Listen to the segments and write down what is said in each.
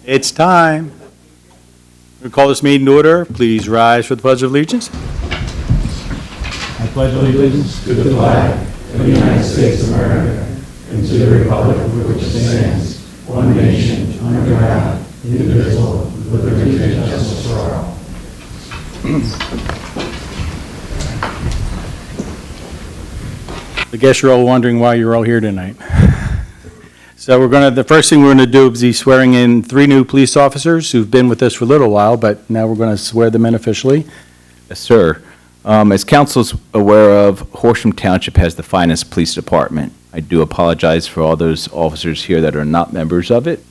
It's time. We call this meeting to order. Please rise for the Pledge of Allegiance. I pledge allegiance to the flag of the United States of America and to the republic for which it stands, one nation, under God, indivisible, with liberty and justice for all. I guess you're all wondering why you're all here tonight. So the first thing we're going to do is be swearing in 3 new police officers who've been with us for a little while, but now we're going to swear them in officially. Yes, sir. As council's aware of, Horsham Township has the finest police department. I do apologize for all those officers here that are not members of it,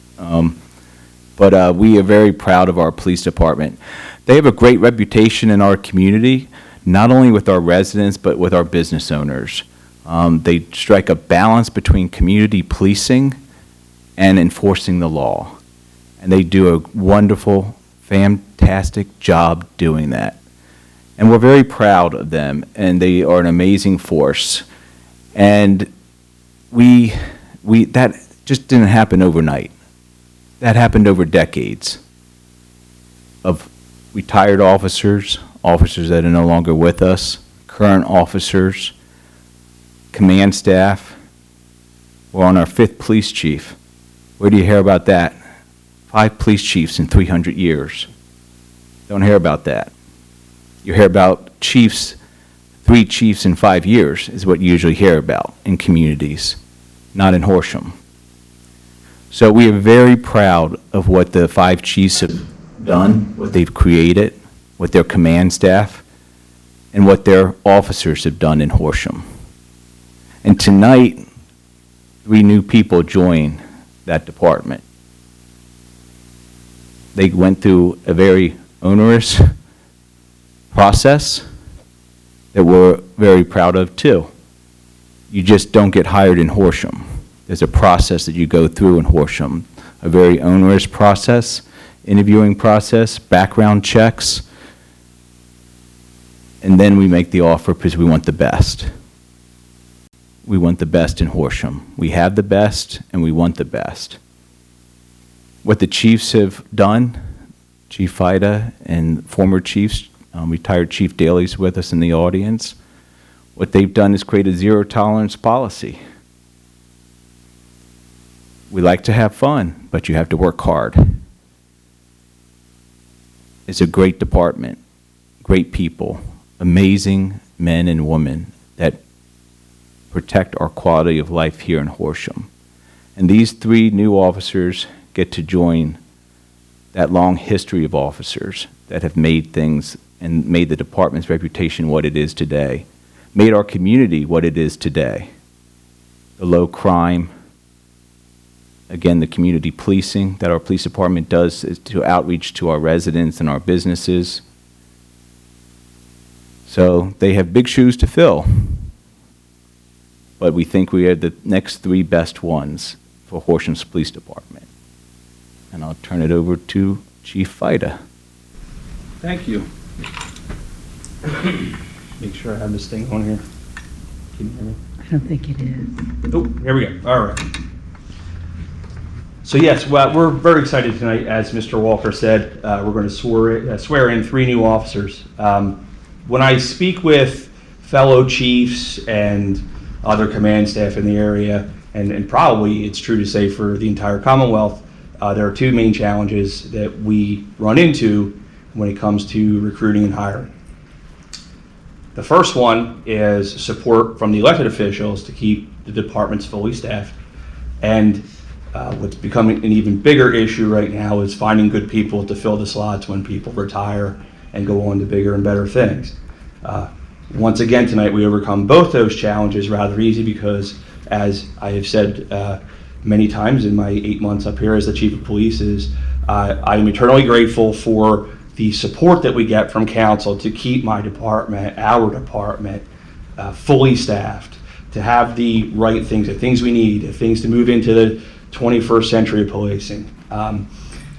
but we are very proud of our police department. They have a great reputation in our community, not only with our residents, but with our business owners. They strike a balance between community policing and enforcing the law. And they do a wonderful, fantastic job doing that. And we're very proud of them, and they are an amazing force. And that just didn't happen overnight. That happened over decades of retired officers, officers that are no longer with us, current officers, command staff. We're on our 5th police chief. Where do you hear about that? 5 police chiefs in 300 years. Don't hear about that. You hear about chiefs, 3 chiefs in 5 years is what you usually hear about in communities, not in Horsham. So we are very proud of what the 5 chiefs have done, what they've created, what their command staff, and what their officers have done in Horsham. And tonight, 3 new people join that department. They went through a very onerous process that we're very proud of too. You just don't get hired in Horsham. There's a process that you go through in Horsham, a very onerous process, interviewing process, background checks, and then we make the offer because we want the best. We want the best in Horsham. We have the best, and we want the best. What the chiefs have done, Chief Fida and former chiefs, retired Chief Daly's with us in the audience, what they've done is create a zero-tolerance policy. We like to have fun, but you have to work hard. It's a great department, great people, amazing men and women that protect our quality of life here in Horsham. And these 3 new officers get to join that long history of officers that have made things and made the department's reputation what it is today, made our community what it is today. The low crime, again, the community policing that our police department does is to outreach to our residents and our businesses. So they have big shoes to fill. But we think we are the next 3 best ones for Horsham's Police Department. And I'll turn it over to Chief Fida. Thank you. Make sure I have this thing on here. Can you hear me? I don't think it is. Oh, here we go. All right. So yes, well, we're very excited tonight. As Mr. Walker said, we're going to swear in 3 new officers. When I speak with fellow chiefs and other command staff in the area, and probably it's true to say for the entire Commonwealth, there are 2 main challenges that we run into when it comes to recruiting and hiring. The first one is support from the elected officials to keep the departments fully staffed. And what's becoming an even bigger issue right now is finding good people to fill the slots when people retire and go on to bigger and better things. Once again tonight, we overcome both those challenges rather easy because, as I have said many times in my 8 months up here as the chief of police, I am eternally grateful for the support that we get from council to keep my department, our department, fully staffed, to have the right things, the things we need, the things to move into the 21st century of policing.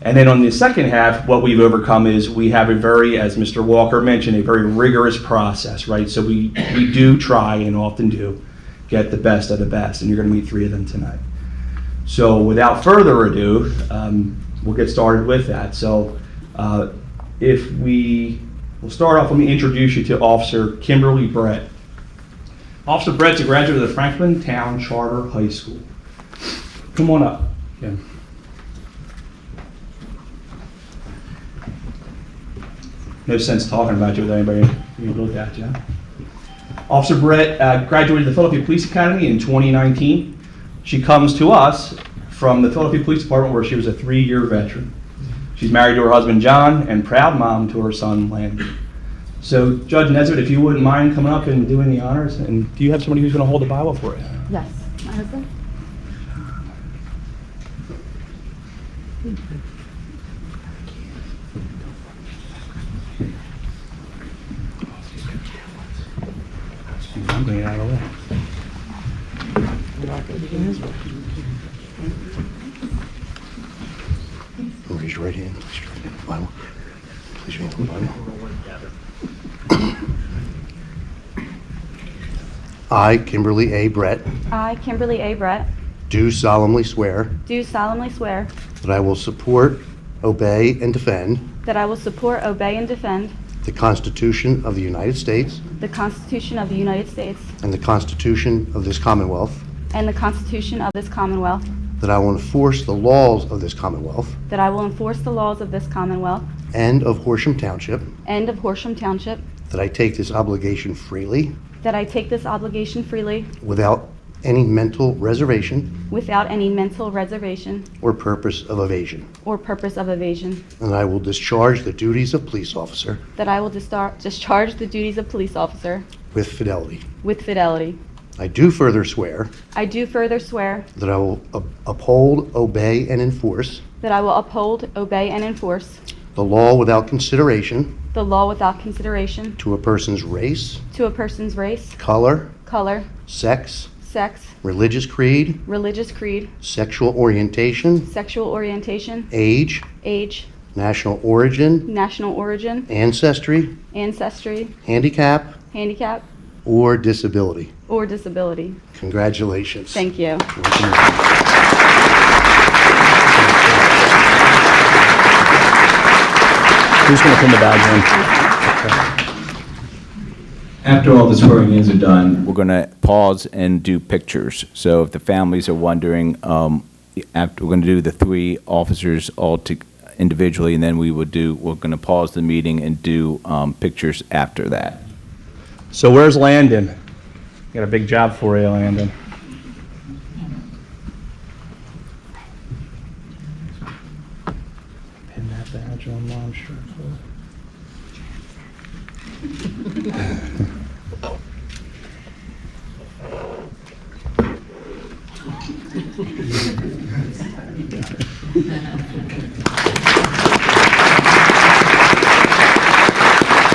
And then on the second half, what we've overcome is we have a very, as Mr. Walker mentioned, a very rigorous process, right? So we do try and often do get the best of the best, and you're going to meet 3 of them tonight. So without further ado, we'll get started with that. So we'll start off, let me introduce you to Officer Kimberly Brett. Officer Brett's a graduate of the Franklin Town Charter High School. Come on up, Kim. No sense talking about you with anybody you look at you. Officer Brett graduated the Philadelphia Police Academy in 2019. She comes to us from the Philadelphia Police Department where she was a 3-year veteran. She's married to her husband John and proud mom to her son Landon. So Judge Nesbitt, if you wouldn't mind coming up and doing the honors, and do you have somebody who's going to hold the Bible for you? Yes, my husband. I'm going to get out of the way. Raise your right hand. Place your right hand on the Bible. Place your hand on the Bible. I, Kimberly A. Brett, I, Kimberly A. Brett, do solemnly swear do solemnly swear that I will support, obey, and defend that I will support, obey, and defend the Constitution of the United States the Constitution of the United States and the Constitution of this Commonwealth, and the Constitution of this Commonwealth, that I will enforce the laws of this Commonwealth that I will enforce the laws of this Commonwealth and of Horsham Township, and of Horsham Township, that I take this obligation freely that I take this obligation freely without any mental reservation without any mental reservation or purpose of evasion, or purpose of evasion, and I will discharge the duties of police officer that I will discharge the duties of police officer with fidelity. with fidelity. I do further swear I do further swear that I will uphold, obey, and enforce that I will uphold, obey, and enforce the law without consideration the law without consideration to a person's race, to a person's race, color, color, sex, sex, religious creed, religious creed, sexual orientation, sexual orientation, age, age, national origin, national origin, ancestry, ancestry, handicap, handicap, or disability. or disability. Congratulations. Thank you. Who's going to pin the badge After all the swearing-ins are done, we're going to pause and do pictures. So if the families are wondering, we're going to do the 3 officers individually, and then we're going to pause the meeting and do pictures after that. So where's Landon? Got a big job for you, Landon. Pin that badge on Mom's shirt.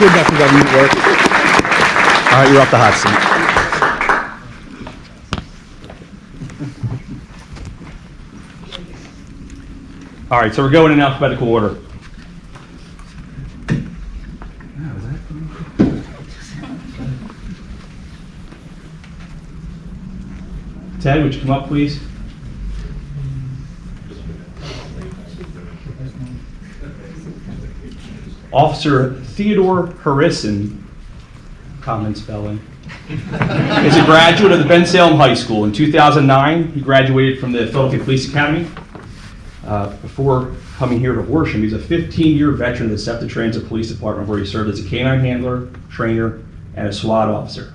Good enough for government work. All right, you're off the hot seat. All right, so we're going in alphabetical order. Ted, would you come up, please? Officer Theodore Harrison, common spelling, is a graduate of the Ben Salem High School. In 2009, he graduated from the Philadelphia Police Academy. Before coming here to Horsham, he's a 15-year veteran of the SEPTA Transit Police Department, where he served as a canine handler, trainer, and a SWAT officer.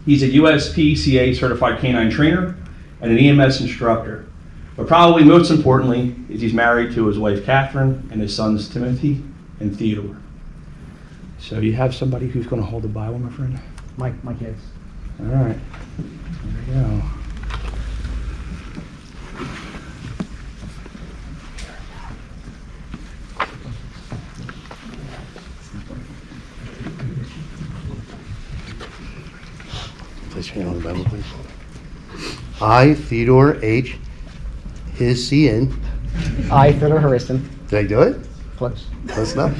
He's a USPCA certified canine trainer and an EMS instructor. But probably most importantly is he's married to his wife Catherine and his sons Timothy and Theodore. So you have somebody who's going to hold the Bible, my friend? My kids. All right. There we go. Place your hand on the Bible, please. I, Theodore H. His C.N. I, Theodore Harrison, Did I do it? close, Close enough.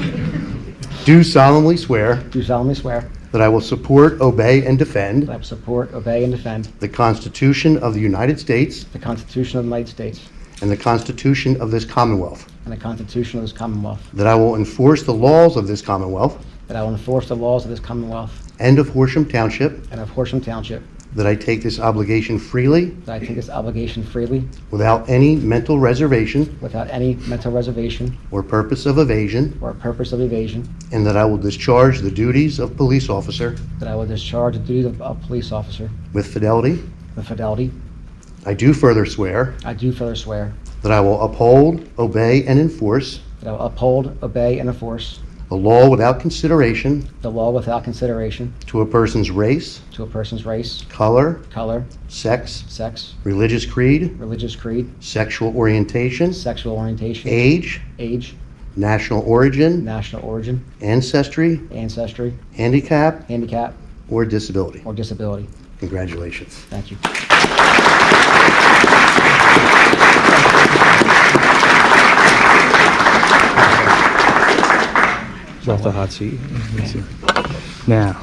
Do solemnly swear do solemnly swear that I will support, obey, and defend that I will support, obey, and defend the Constitution of the United States the Constitution of the United States and the Constitution of this Commonwealth, and the Constitution of this Commonwealth, that I will enforce the laws of this Commonwealth that I will enforce the laws of this Commonwealth and of Horsham Township, and of Horsham Township, that I take this obligation freely that I take this obligation freely without any mental reservation without any mental reservation or purpose of evasion, or purpose of evasion, and that I will discharge the duties of police officer that I will discharge the duties of a police officer with fidelity. with fidelity. I do further swear I do further swear that I will uphold, obey, and enforce that I will uphold, obey, and enforce the law without consideration the law without consideration to a person's race, to a person's race, color, color, sex, sex, religious creed, religious creed, sexual orientation, sexual orientation, age, age, national origin, national origin, ancestry, ancestry, handicap, handicap, or disability. or disability. Congratulations. Thank you. Off the hot seat. Now,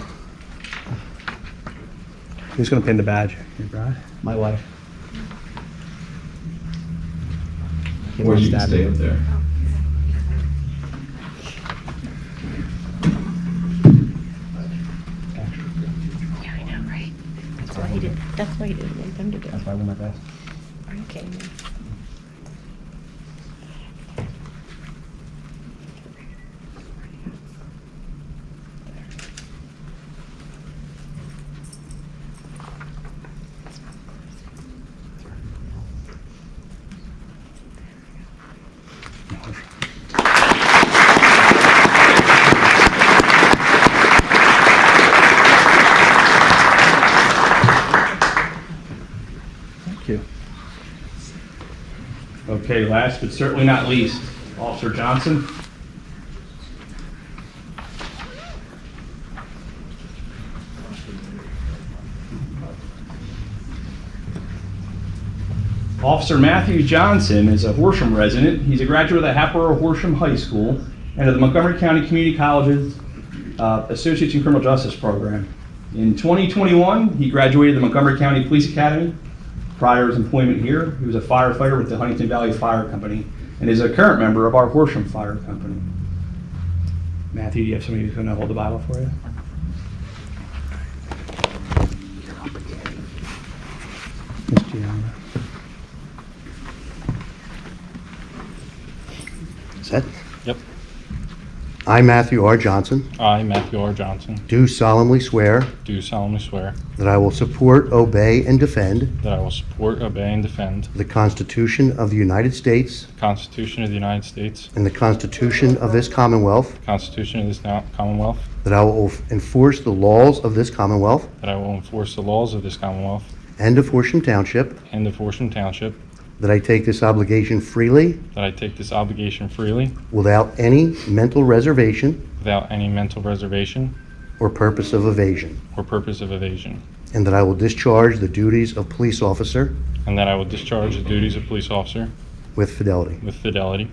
who's going to pin the badge? Your bride? My wife. Or you can stay up there. Yeah, I know, right? That's why he didn't want them to go. That's why I won my best. Are you kidding me? Thank you. Okay, last but certainly not least, Officer Johnson. Officer Matthew Johnson is a Horsham resident. He's a graduate of the Hatboro Horsham High School and of the Montgomery County Community College's Associates in Criminal Justice program. In 2021, he graduated the Montgomery County Police Academy. Prior to his employment here, he was a firefighter with the Huntington Valley Fire Company and is a current member of our Horsham Fire Company. Matthew, do you have somebody who's going to hold the Bible for you? Miss Gianna. Set. Yep. I, Matthew R. Johnson, I, Matthew R. Johnson, do solemnly swear do solemnly swear that I will support, obey, and defend that I will support, obey, and defend the Constitution of the United States the Constitution of the United States, and the Constitution of this Commonwealth, the Constitution of this Commonwealth, that I will enforce the laws of this Commonwealth that I will enforce the laws of this Commonwealth and of Horsham Township, and of Horsham Township, that I take this obligation freely that I take this obligation freely without any mental reservation without any mental reservation or purpose of evasion, or purpose of evasion, and that I will discharge the duties of police officer and that I will discharge the duties of police officer with fidelity. with fidelity.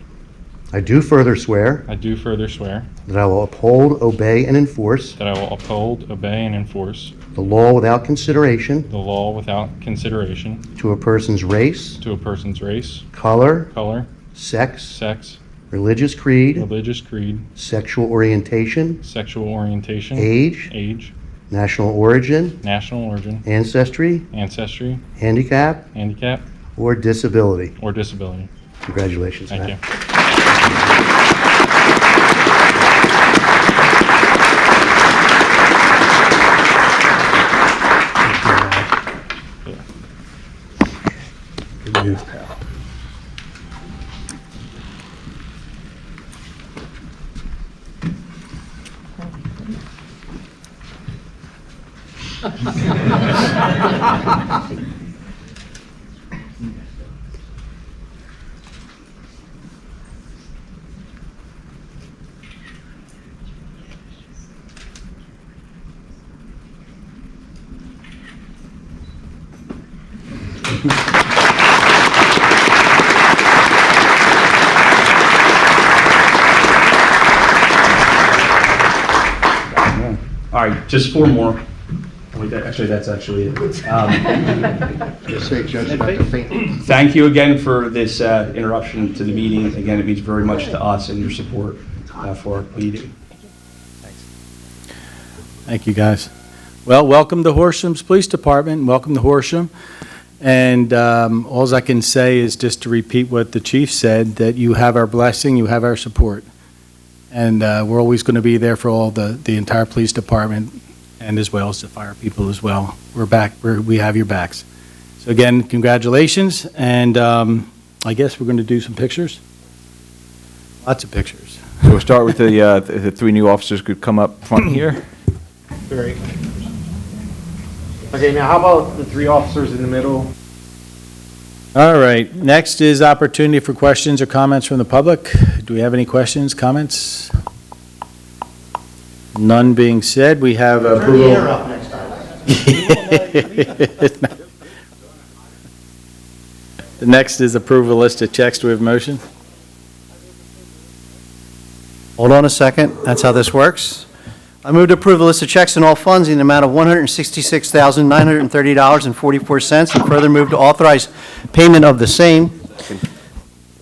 I do further swear I do further swear that I will uphold, obey, and enforce that I will uphold, obey, and enforce the law without consideration the law without consideration to a person's race, to a person's race, color, color, sex, sex, religious creed, religious creed, sexual orientation, sexual orientation, age, national origin, national origin, ancestry, ancestry, handicap, handicap, or disability. or disability. Congratulations, Thank Matt. you. Good news, pal. All All right, just 4 more. Wait, actually, that's actually it. Just say Judge about the faint. Thank you again for this interruption to the meeting. Again, it means very much to us and your support for our meeting. Thank you, guys. Well, welcome to Horsham's Police Department. Welcome to Horsham. And all I can say is just to repeat what the chief said, that you have our blessing, you have our support. And we're always going to be there for all the entire police department, and as well as the fire people as well. We're back. We have your backs. So again, congratulations. And I guess we're going to do some pictures. Lots of pictures. So we'll start with the 3 new officers could come up front here. Great. Okay, now how about the 3 officers in the middle? All right, next is opportunity for questions or comments from the public. Do we have any questions, comments? None being said, we have Turn the approval. air up next time. The next is approval list of checks. Do we have a motion? Hold on a second, that's how this works. I move to approve the list of checks and all funds in the amount of $166,930.44, and further move to authorize payment of the same.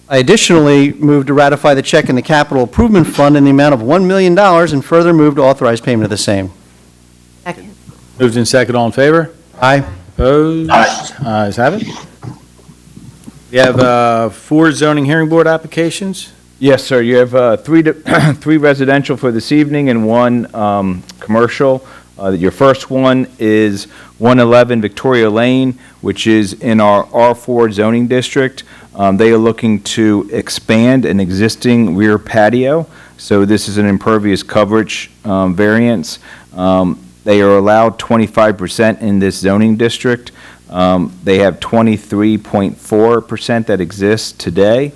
I additionally move to ratify the check in the capital improvement fund in the amount of $1 million, and further move to authorize payment of the same. Second. Moved in second, all in favor? Aye. Opposed? Ayes have it. We have 4 zoning hearing board applications. Yes, sir. You have 3 residential for this evening and 1 commercial. Your first one is 111 Victoria Lane, which is in our R4 zoning district. They are looking to expand an existing rear patio, so this is an impervious coverage variance. They are allowed 25% in this zoning district. They have 23.4% that exists today.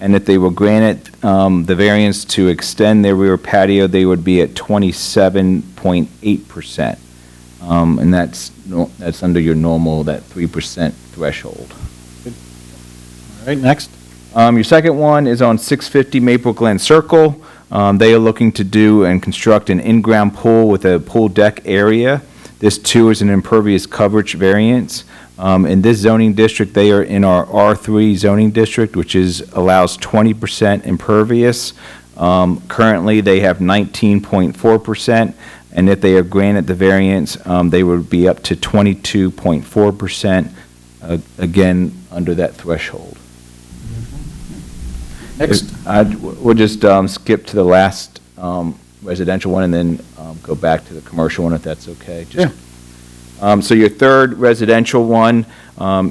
And if they were granted the variance to extend their rear patio, they would be at 27.8%. And that's under your normal, that 3% threshold. All right, next. Your second one is on 650 Maple Glen Circle. They are looking to do and construct an in-ground pool with a pool deck area. This too is an impervious coverage variance. In this zoning district, they are in our R3 zoning district, which allows 20% impervious. Currently, they have 19.4%, and if they are granted the variance, they would be up to 22.4%, again, under that threshold. Next. We'll just skip to the last residential one and then go back to the commercial one, if that's okay. Yeah. So your third residential one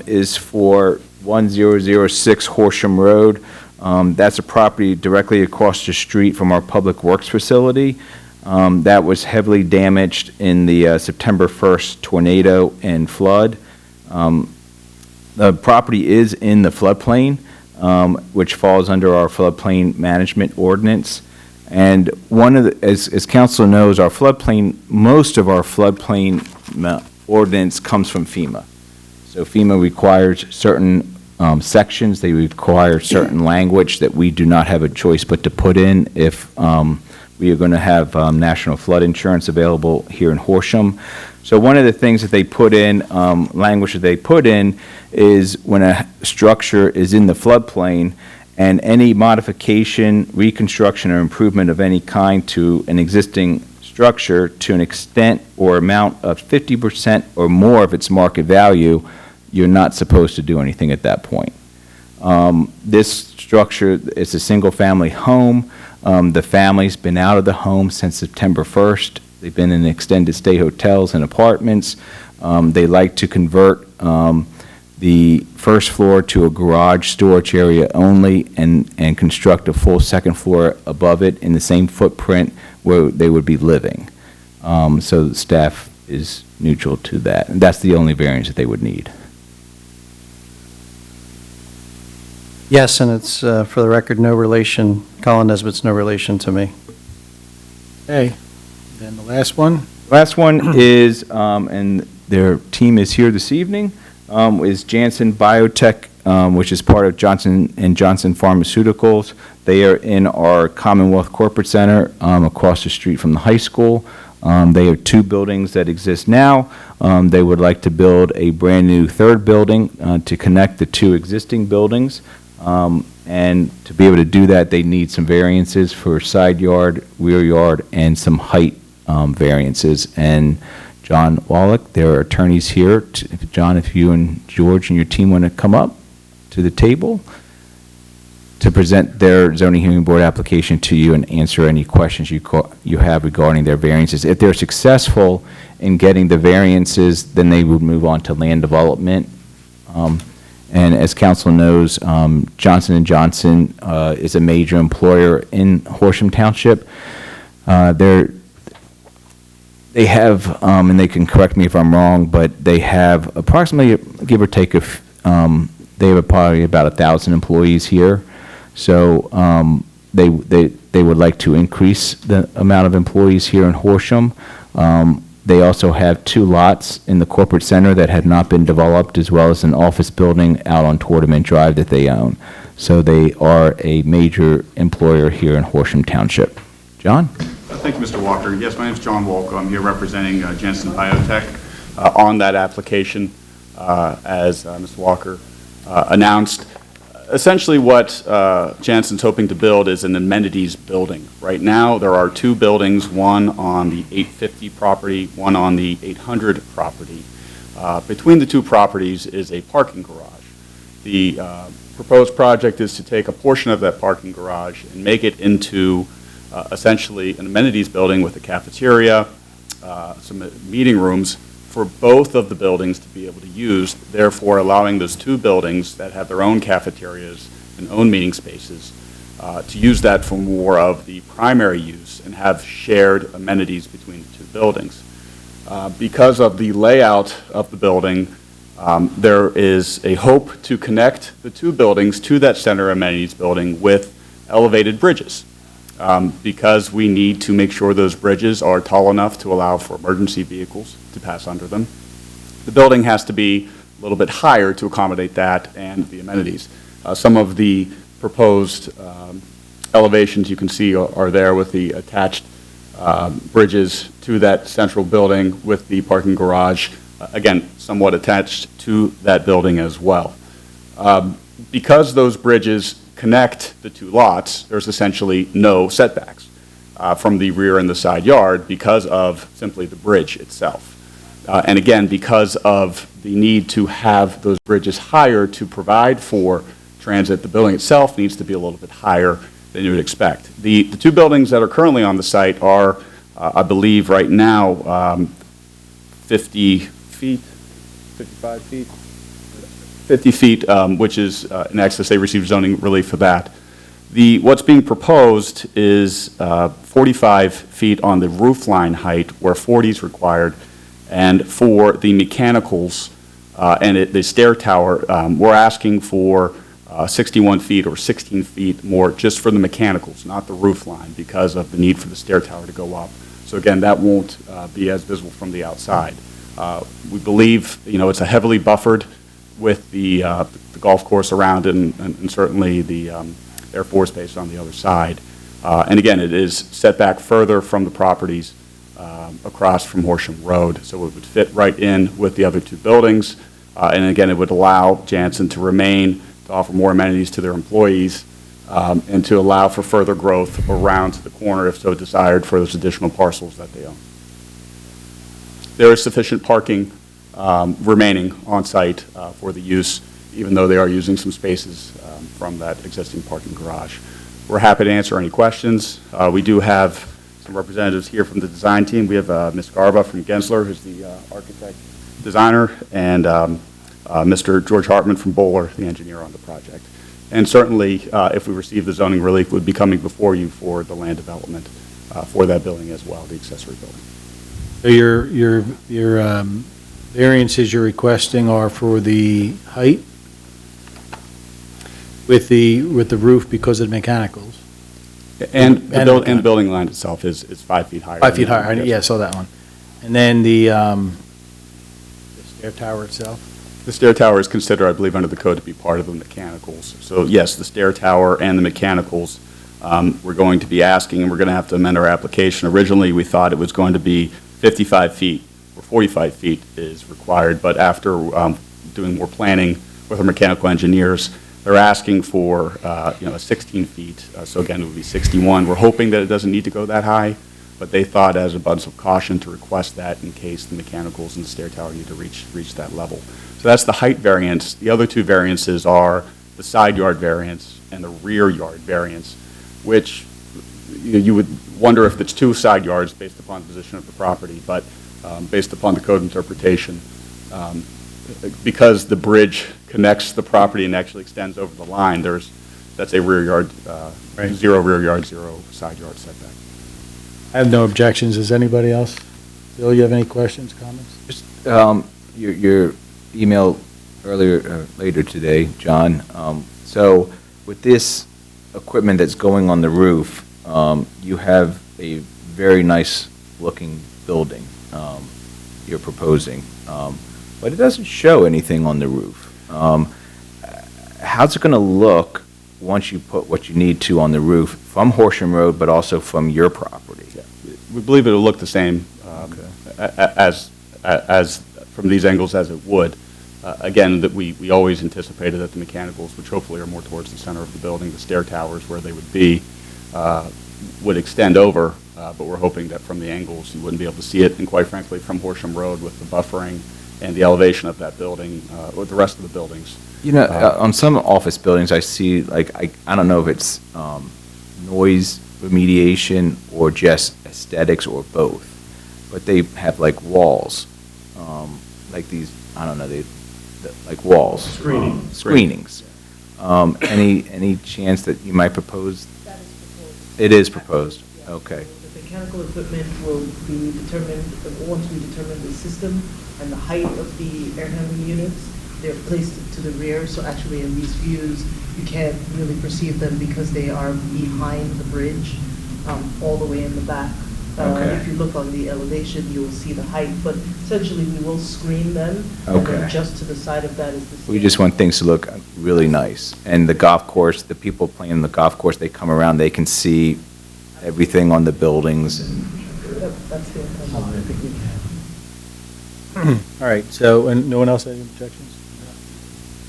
is for 1006 Horsham Road. That's a property directly across the street from our Public Works facility. That was heavily damaged in the September 1st tornado and flood. The property is in the floodplain, which falls under our floodplain management ordinance. And one of the, as council knows, our floodplain, most of our floodplain ordinance comes from FEMA. So FEMA requires certain sections, they require certain language that we do not have a choice but to put in if we are going to have national flood insurance available here in Horsham. So one of the things that they put in, language that they put in, is when a structure is in the floodplain and any modification, reconstruction, or improvement of any kind to an existing structure to an extent or amount of 50% or more of its market value, you're not supposed to do anything at that point. This structure is a single-family home. The family's been out of the home since September 1st. They've been in extended stay hotels and apartments. They like to convert the first floor to a garage storage area only and construct a full second floor above it in the same footprint where they would be living. So the staff is neutral to that. And that's the only variance that they would need. Yes, and it's, for the record, no relation, Colin Nesbitt's no relation to me. Okay, then the last one. Last one is, and their team is here this evening, is Janssen Biotech, which is part of Johnson & Johnson Pharmaceuticals. They are in our Commonwealth Corporate Center across the street from the high school. They have two buildings that exist now. They would like to build a brand-new third building to connect the two existing buildings. And to be able to do that, they need some variances for side yard, rear yard, and some height variances. And John Wallach, there are attorneys here. John, if you and George and your team want to come up to the table to present their zoning hearing board application to you and answer any questions you have regarding their variances. If they're successful in getting the variances, then they would move on to land development. And as council knows, Johnson & Johnson is a major employer in Horsham Township. They have, and they can correct me if I'm wrong, but they have approximately, give or take, they have probably about 1,000 employees here. So they would like to increase the amount of employees here in Horsham. They also have two lots in the corporate center that had not been developed, as well as an office building out on Tournament Drive that they own. So they are a major employer here in Horsham Township. John? Thank you, Mr. Walker. Yes, my name is John Walker. I'm here representing Jensen Biotech on that application, as Mr. Walker announced. Essentially what Jansen's hoping to build is an amenities building. Right now, there are two buildings, one on the 850 property, one on the 800 property. Between the two properties is a parking garage. The proposed project is to take a portion of that parking garage and make it into essentially an amenities building with a cafeteria, some meeting rooms for both of the buildings to be able to use, therefore allowing those two buildings that have their own cafeterias and own meeting spaces to use that for more of the primary use and have shared amenities between the two buildings. Because of the layout of the building, there is a hope to connect the two buildings to that center amenities building with elevated bridges. Because we need to make sure those bridges are tall enough to allow for emergency vehicles to pass under them. The building has to be a little bit higher to accommodate that and the amenities. Some of the proposed elevations you can see are there with the attached bridges to that central building with the parking garage, again, somewhat attached to that building as well. Because those bridges connect the two lots, there's essentially no setbacks from the rear and the side yard because of simply the bridge itself. And again, because of the need to have those bridges higher to provide for transit, the building itself needs to be a little bit higher than you would expect. The two buildings that are currently on the site are, I believe right now, 50 feet, 55 feet? 50 feet, which is in excess. They received zoning relief for that. What's being proposed is 45 feet on the roof line height, where 40 is required, and for the mechanicals and the stair tower, we're asking for 61 feet or 16 feet more just for the mechanicals, not the roof line, because of the need for the stair tower to go up. So again, that won't be as visible from the outside. We believe, it's a heavily buffered with the golf course around it and certainly the Air Force Base on the other side. And again, it is set back further from the properties across from Horsham Road, so it would fit right in with the other two buildings. And again, it would allow Jansen to remain, to offer more amenities to their employees, and to allow for further growth around the corner, if so desired, for those additional parcels that they own. There is sufficient parking remaining on site for the use, even though they are using some spaces from that existing parking garage. We're happy to answer any questions. We do have some representatives here from the design team. We have Ms. Garba from Gensler, who's the architect designer, and Mr. George Hartman from Bowler, the engineer on the project. And certainly, if we receive the zoning relief, we'd be coming before you for the land development for that building as well, the accessory building. So your variances you're requesting are for the height with the roof because of the mechanicals? And the building line itself is 5 feet higher. 5 feet higher, yeah, I saw that one. And then the stair tower itself? The stair tower is considered, I believe, under the code to be part of the mechanicals. So yes, the stair tower and the mechanicals we're going to be asking, and we're going to have to amend our application. Originally, we thought it was going to be 55 feet, or 45 feet is required, but after doing more planning with our mechanical engineers, they're asking for, 16 feet, so again, it would be 61. We're hoping that it doesn't need to go that high, but they thought as a bunch of caution to request that in case the mechanicals and the stair tower need to reach that level. So that's the height variance. The other two variances are the side yard variance and the rear yard variance, which you would wonder if it's two side yards based upon the position of the property, but based upon the code interpretation, because the bridge connects the property and actually extends over the line, that's a rear yard, Right. zero rear yard, zero side yard setback. I have no objections. Does anybody else? Bill, you have any questions, comments? Just, your email earlier, later today, John, so with this equipment that's going on the roof, you have a very nice-looking building you're proposing, but it doesn't show anything on the roof. How's it going to look once you put what you need to on the roof from Horsham Road, but also from your property? We believe it'll look the same as from these angles as it would. Again, that we always anticipated that the mechanicals, which hopefully are more towards the center of the building, the stair towers where they would be, would extend over, but we're hoping that from the angles you wouldn't be able to see it, and quite frankly, from Horsham Road with the buffering and the elevation of that building, or the rest of the buildings. You know, on some office buildings, I see, like, I don't know if it's noise remediation or just aesthetics or both, but they have like walls, like these, I don't know, like walls. Screenings. Any chance that you might propose? That is proposed. It is proposed, Yeah. okay. The mechanical equipment will be determined, once we determine the system and the height of the air handling units, they're placed to the rear, so actually in these views, you can't really perceive them because they are behind the bridge, all the way in the back. Okay. If you look on the elevation, you will see the height, but essentially we will screen them. And Okay. then just to the side of that is the. We just want things to look really nice. And the golf course, the people playing the golf course, they come around, they can see everything on the buildings. Yep, that's the intent. I think we can. All right, so, and no one else has any objections?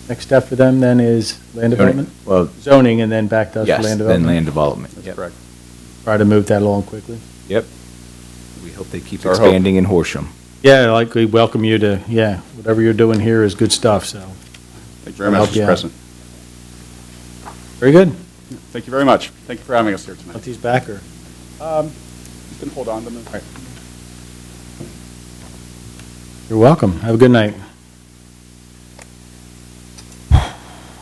Next step for them then is land development? Well, Zoning, and then back to us for yes, land then development? land development. That's Yep. correct. Try to move that along quickly. Yep. We hope they keep It's our hope. expanding in Horsham. Yeah, like, we welcome you to, whatever you're doing here is good stuff, so, Thank you very I'll much, help you Mr. out. President. very good. Thank you very much. Thank you for having us here tonight. Want these back, or? You can hold on to them. You're welcome. Have a good night.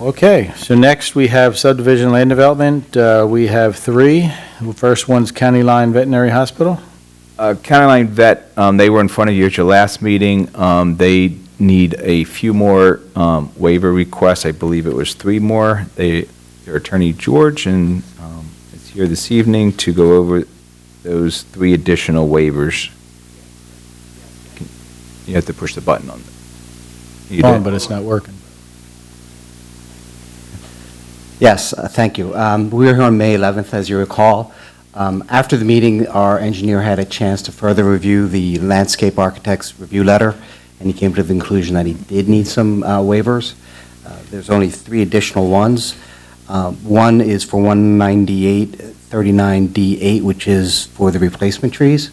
Okay, so next we have subdivision land development. We have three. The first one's County Line Veterinary Hospital. County Line Vet, they were in front of you at your last meeting. They need a few more waiver requests. I believe it was 3 more. Their attorney, George, is here this evening to go over those 3 additional waivers. You have to push the button on it. You On, did. but it's not working. Yes, thank you. We were here on May 11th, as you recall. After the meeting, our engineer had a chance to further review the landscape architect's review letter, and he came to the conclusion that he did need some waivers. There's only 3 additional ones. One is for 198-39D8, which is for the replacement trees.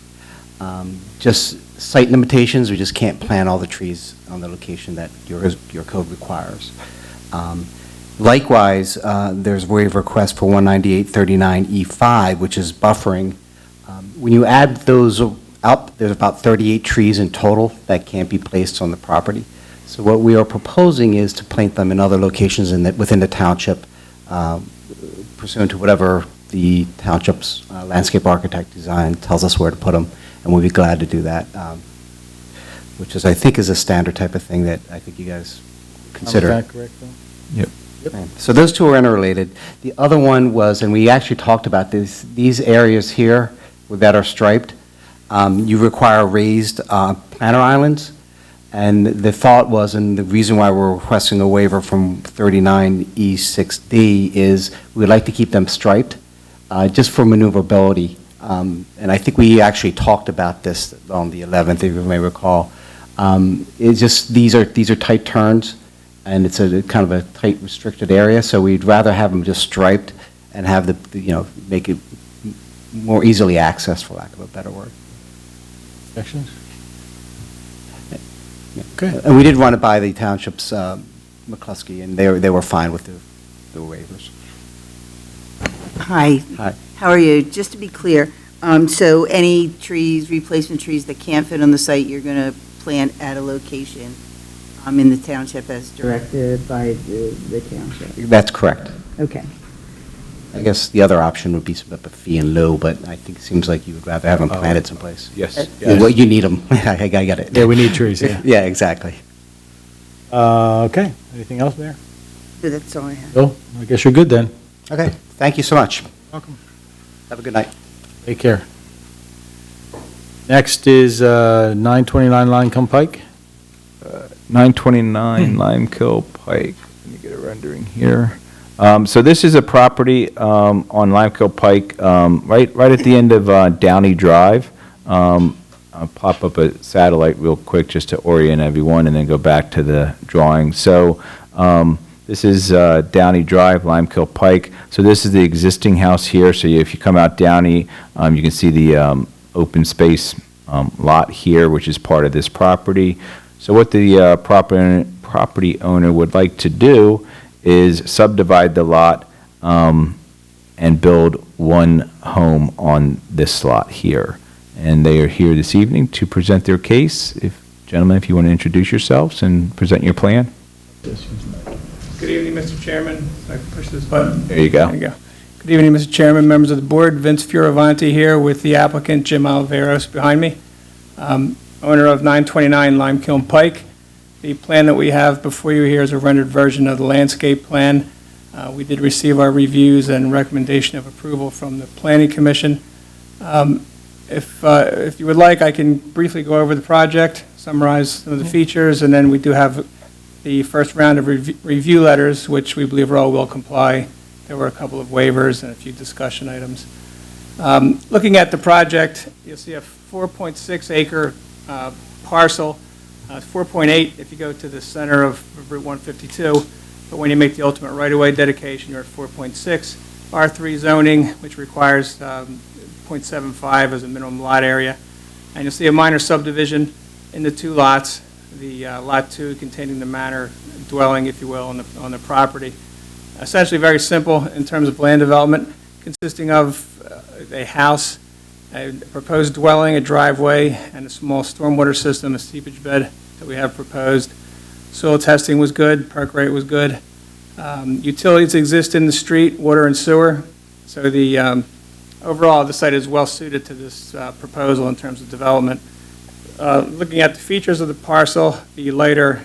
Just site limitations, we just can't plant all the trees on the location that your code requires. Likewise, there's waiver request for 198-39E5, which is buffering. When you add those up, there's about 38 trees in total that can't be placed on the property. So what we are proposing is to plant them in other locations within the township, pursuant to whatever the township's landscape architect design tells us where to put them, and we'll be glad to do that, which is, I think, is a standard type of thing that I think you guys consider. Is that correct, Bill? Yep. So those two are interrelated. The other one was, and we actually talked about this, these areas here that are striped, you require raised planter islands. And the thought was, and the reason why we're requesting a waiver from 39E6D is we'd like to keep them striped. just for maneuverability. And I think we actually talked about this on the 11th, if you may recall. It's just, these are tight turns, and it's a kind of a tight, restricted area, so we'd rather have them just striped and have make it more easily accessed, for lack of a better word. Objections? Okay. And we did run it by the township's McCluskey, and they were fine with the waivers. Hi, Hi. how are you? Just to be clear, so any trees, replacement trees that can't fit on the site, you're going to plant at a location in the township as directed by the township? That's correct. Okay. I guess the other option would be some type of fee in lieu, but I think it seems like you would rather have them planted someplace. Yes. Well, you need them. I got it. Yeah, we need trees, yeah. Yeah, exactly. Okay, anything else, Mayor? So that's all I have. Bill, I guess you're good then. Okay, thank you so much. Welcome. Have a good night. Take care. Next is 929 Linecomb Pike. 929 Limekill Pike. Let me get a rendering here. So this is a property on Limekill Pike, right at the end of Downey Drive. I'll pop up a satellite real quick just to orient everyone and then go back to the drawing. So this is Downey Drive, Limekill Pike. So this is the existing house here. So if you come out Downey, you can see the open space lot here, which is part of this property. So what the property owner would like to do is subdivide the lot and build one home on this lot here. And they are here this evening to present their case. Gentlemen, if you want to introduce yourselves and present your plan. Good evening, Mr. Chairman. If I can push this button. There you go. There you go. Good evening, Mr. Chairman, members of the board. Vince Fioravanti here with the applicant, Jim Oliveros, behind me. Owner of 929 Limekiln Pike. The plan that we have before you here is a rendered version of the landscape plan. We did receive our reviews and recommendation of approval from the Planning Commission. If you would like, I can briefly go over the project, summarize some of the features, and then we do have the first round of review letters, which we believe are all will comply. There were a couple of waivers and a few discussion items. Looking at the project, you'll see a 4.6 acre parcel, 4.8 if you go to the center of Route 152, but when you make the ultimate right-of-way dedication, you're at 4.6. R3 zoning, which requires 0.75 as a minimum lot area. And you'll see a minor subdivision in the two lots, the Lot 2 containing the manor dwelling, if you will, on the property. Essentially very simple in terms of land development, consisting of a house, a proposed dwelling, a driveway, and a small stormwater system, a seepage bed that we have proposed. Soil testing was good, perk rate was good. Utilities exist in the street, water and sewer. So the overall, the site is well suited to this proposal in terms of development. Looking at the features of the parcel, the lighter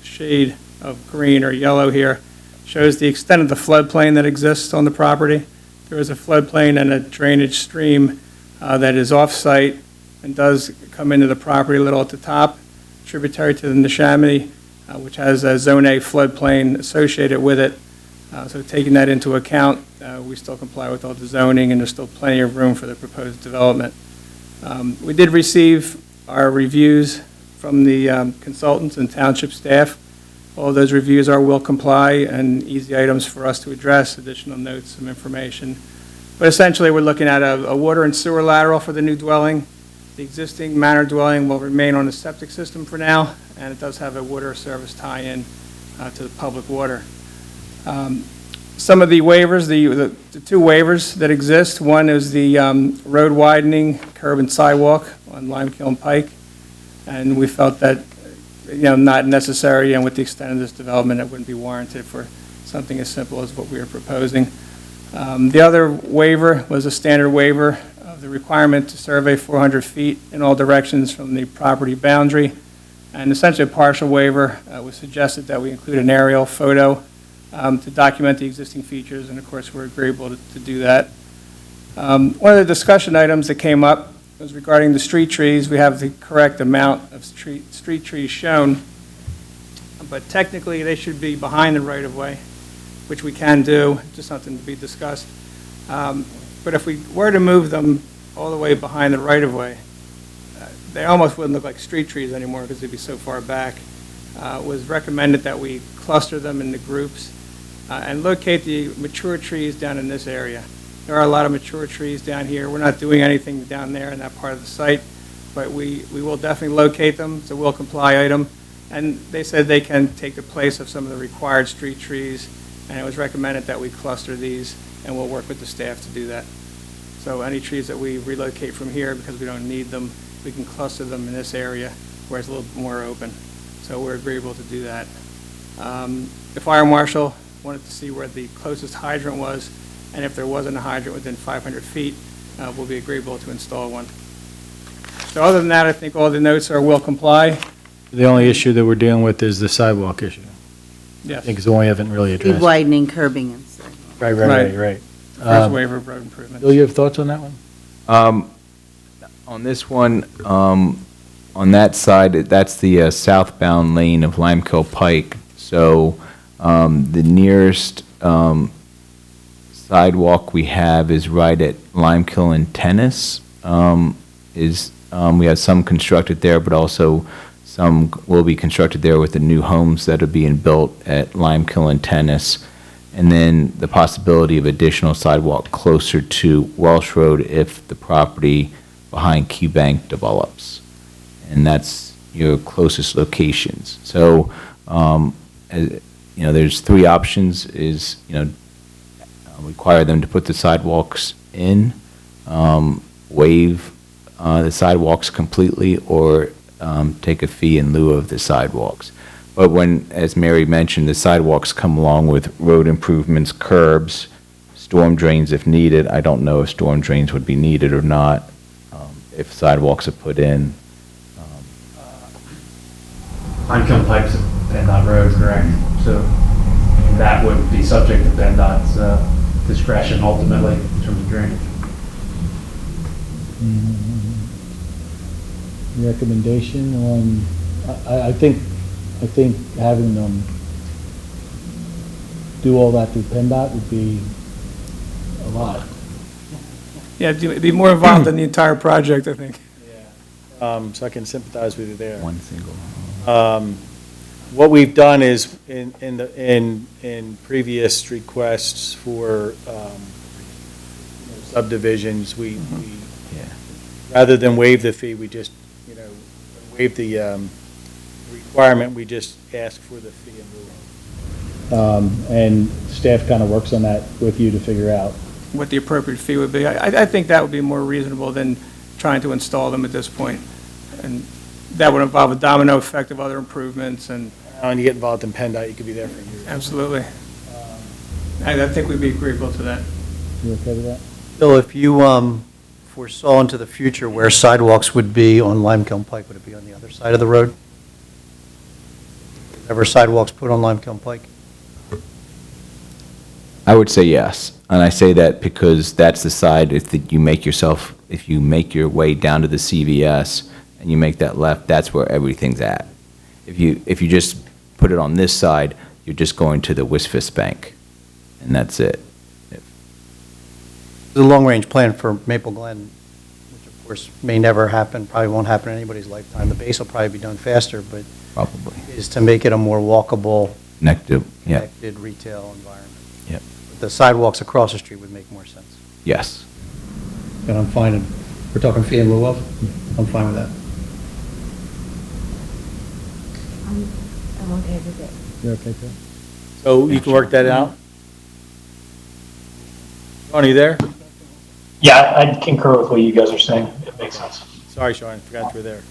shade of green or yellow here shows the extent of the floodplain that exists on the property. There is a floodplain and a drainage stream that is off-site and does come into the property a little at the top, tributary to the Neshaminy, which has a Zone A floodplain associated with it. So taking that into account, we still comply with all the zoning, and there's still plenty of room for the proposed development. We did receive our reviews from the consultants and township staff. All of those reviews will comply and easy items for us to address, additional notes, some information. But essentially, we're looking at a water and sewer lateral for the new dwelling. The existing manor dwelling will remain on the septic system for now, and it does have a water service tie-in to the public water. Some of the waivers, the two waivers that exist, one is the road widening, curb and sidewalk on Limekiln Pike, and we felt that, not necessary, and with the extent of this development, it wouldn't be warranted for something as simple as what we are proposing. The other waiver was a standard waiver of the requirement to survey 400 feet in all directions from the property boundary, and essentially a partial waiver was suggested that we include an aerial photo to document the existing features, and of course we're agreeable to do that. One of the discussion items that came up was regarding the street trees. We have the correct amount of street trees shown, but technically they should be behind the right-of-way, which we can do, just something to be discussed. But if we were to move them all the way behind the right-of-way, they almost wouldn't look like street trees anymore because they'd be so far back. It was recommended that we cluster them into groups and locate the mature trees down in this area. There are a lot of mature trees down here. We're not doing anything down there in that part of the site, but we will definitely locate them. It's a will comply item. And they said they can take the place of some of the required street trees, and it was recommended that we cluster these, and we'll work with the staff to do that. So any trees that we relocate from here because we don't need them, we can cluster them in this area where it's a little more open. So we're agreeable to do that. The fire marshal wanted to see where the closest hydrant was, and if there wasn't a hydrant within 500 feet, we'll be agreeable to install one. So other than that, I think all the notes are will comply. The only issue that we're dealing with is the sidewalk issue. I Yes. think it's the one we haven't really Street addressed. widening, curbing and stuff. Right. First waiver of road improvements. Bill, you have thoughts on that one? On this one, on that side, that's the southbound lane of Limekill Pike. So the nearest sidewalk we have is right at Limekill and Tennis. We have some constructed there, but also some will be constructed there with the new homes that are being built at Limekill and Tennis. And then the possibility of additional sidewalk closer to Welsh Road if the property behind Key Bank develops. And that's your closest locations. So, there's three options is, require them to put the sidewalks in, waive the sidewalks completely, or take a fee in lieu of the sidewalks. But when, as Mary mentioned, the sidewalks come along with road improvements, curbs, storm drains if needed. I don't know if storm drains would be needed or not, if sidewalks are put in. Limekiln Pike's a PennDOT road, correct? So that would be subject to PennDOT's discretion ultimately in terms of drainage. Recommendation on, I think having them do all that through PennDOT would be a lot. Yeah, it'd be more involved than the entire project, I think. So I can sympathize with you there. One single. What we've done is, in previous requests for subdivisions, we rather than waive the fee, we just, waive the requirement, we just ask for the fee in lieu. And staff kind of works on that with you to figure out. What the appropriate fee would be. I think that would be more reasonable than trying to install them at this point. And that would involve a domino effect of other improvements and. When you get involved in PennDOT, you could be there for years. Absolutely. I think we'd be agreeable to that. You okay with that? Bill, if you foresaw into the future where sidewalks would be on Limekiln Pike, would it be on the other side of the road? Ever sidewalks put on Limekiln Pike? I would say yes, and I say that because that's the side, if you make your way down to the CVS and you make that left, that's where everything's at. If you just put it on this side, you're just going to the Wisfis Bank, and that's it. The long-range plan for Maple Glen, which of course may never happen, probably won't happen in anybody's lifetime. The base will probably be done faster, but Probably. is to make it a more walkable, Connected, yeah, connected retail environment. Yep. The sidewalks across the street would make more sense. yes. And I'm fine, we're talking fee in lieu of? I'm fine with that. I'm okay with it. You okay, Phil? So you can work that out? Sean, are you there? Yeah, I concur with what you guys are saying. It makes sense. Sorry, Sean, I forgot you were there.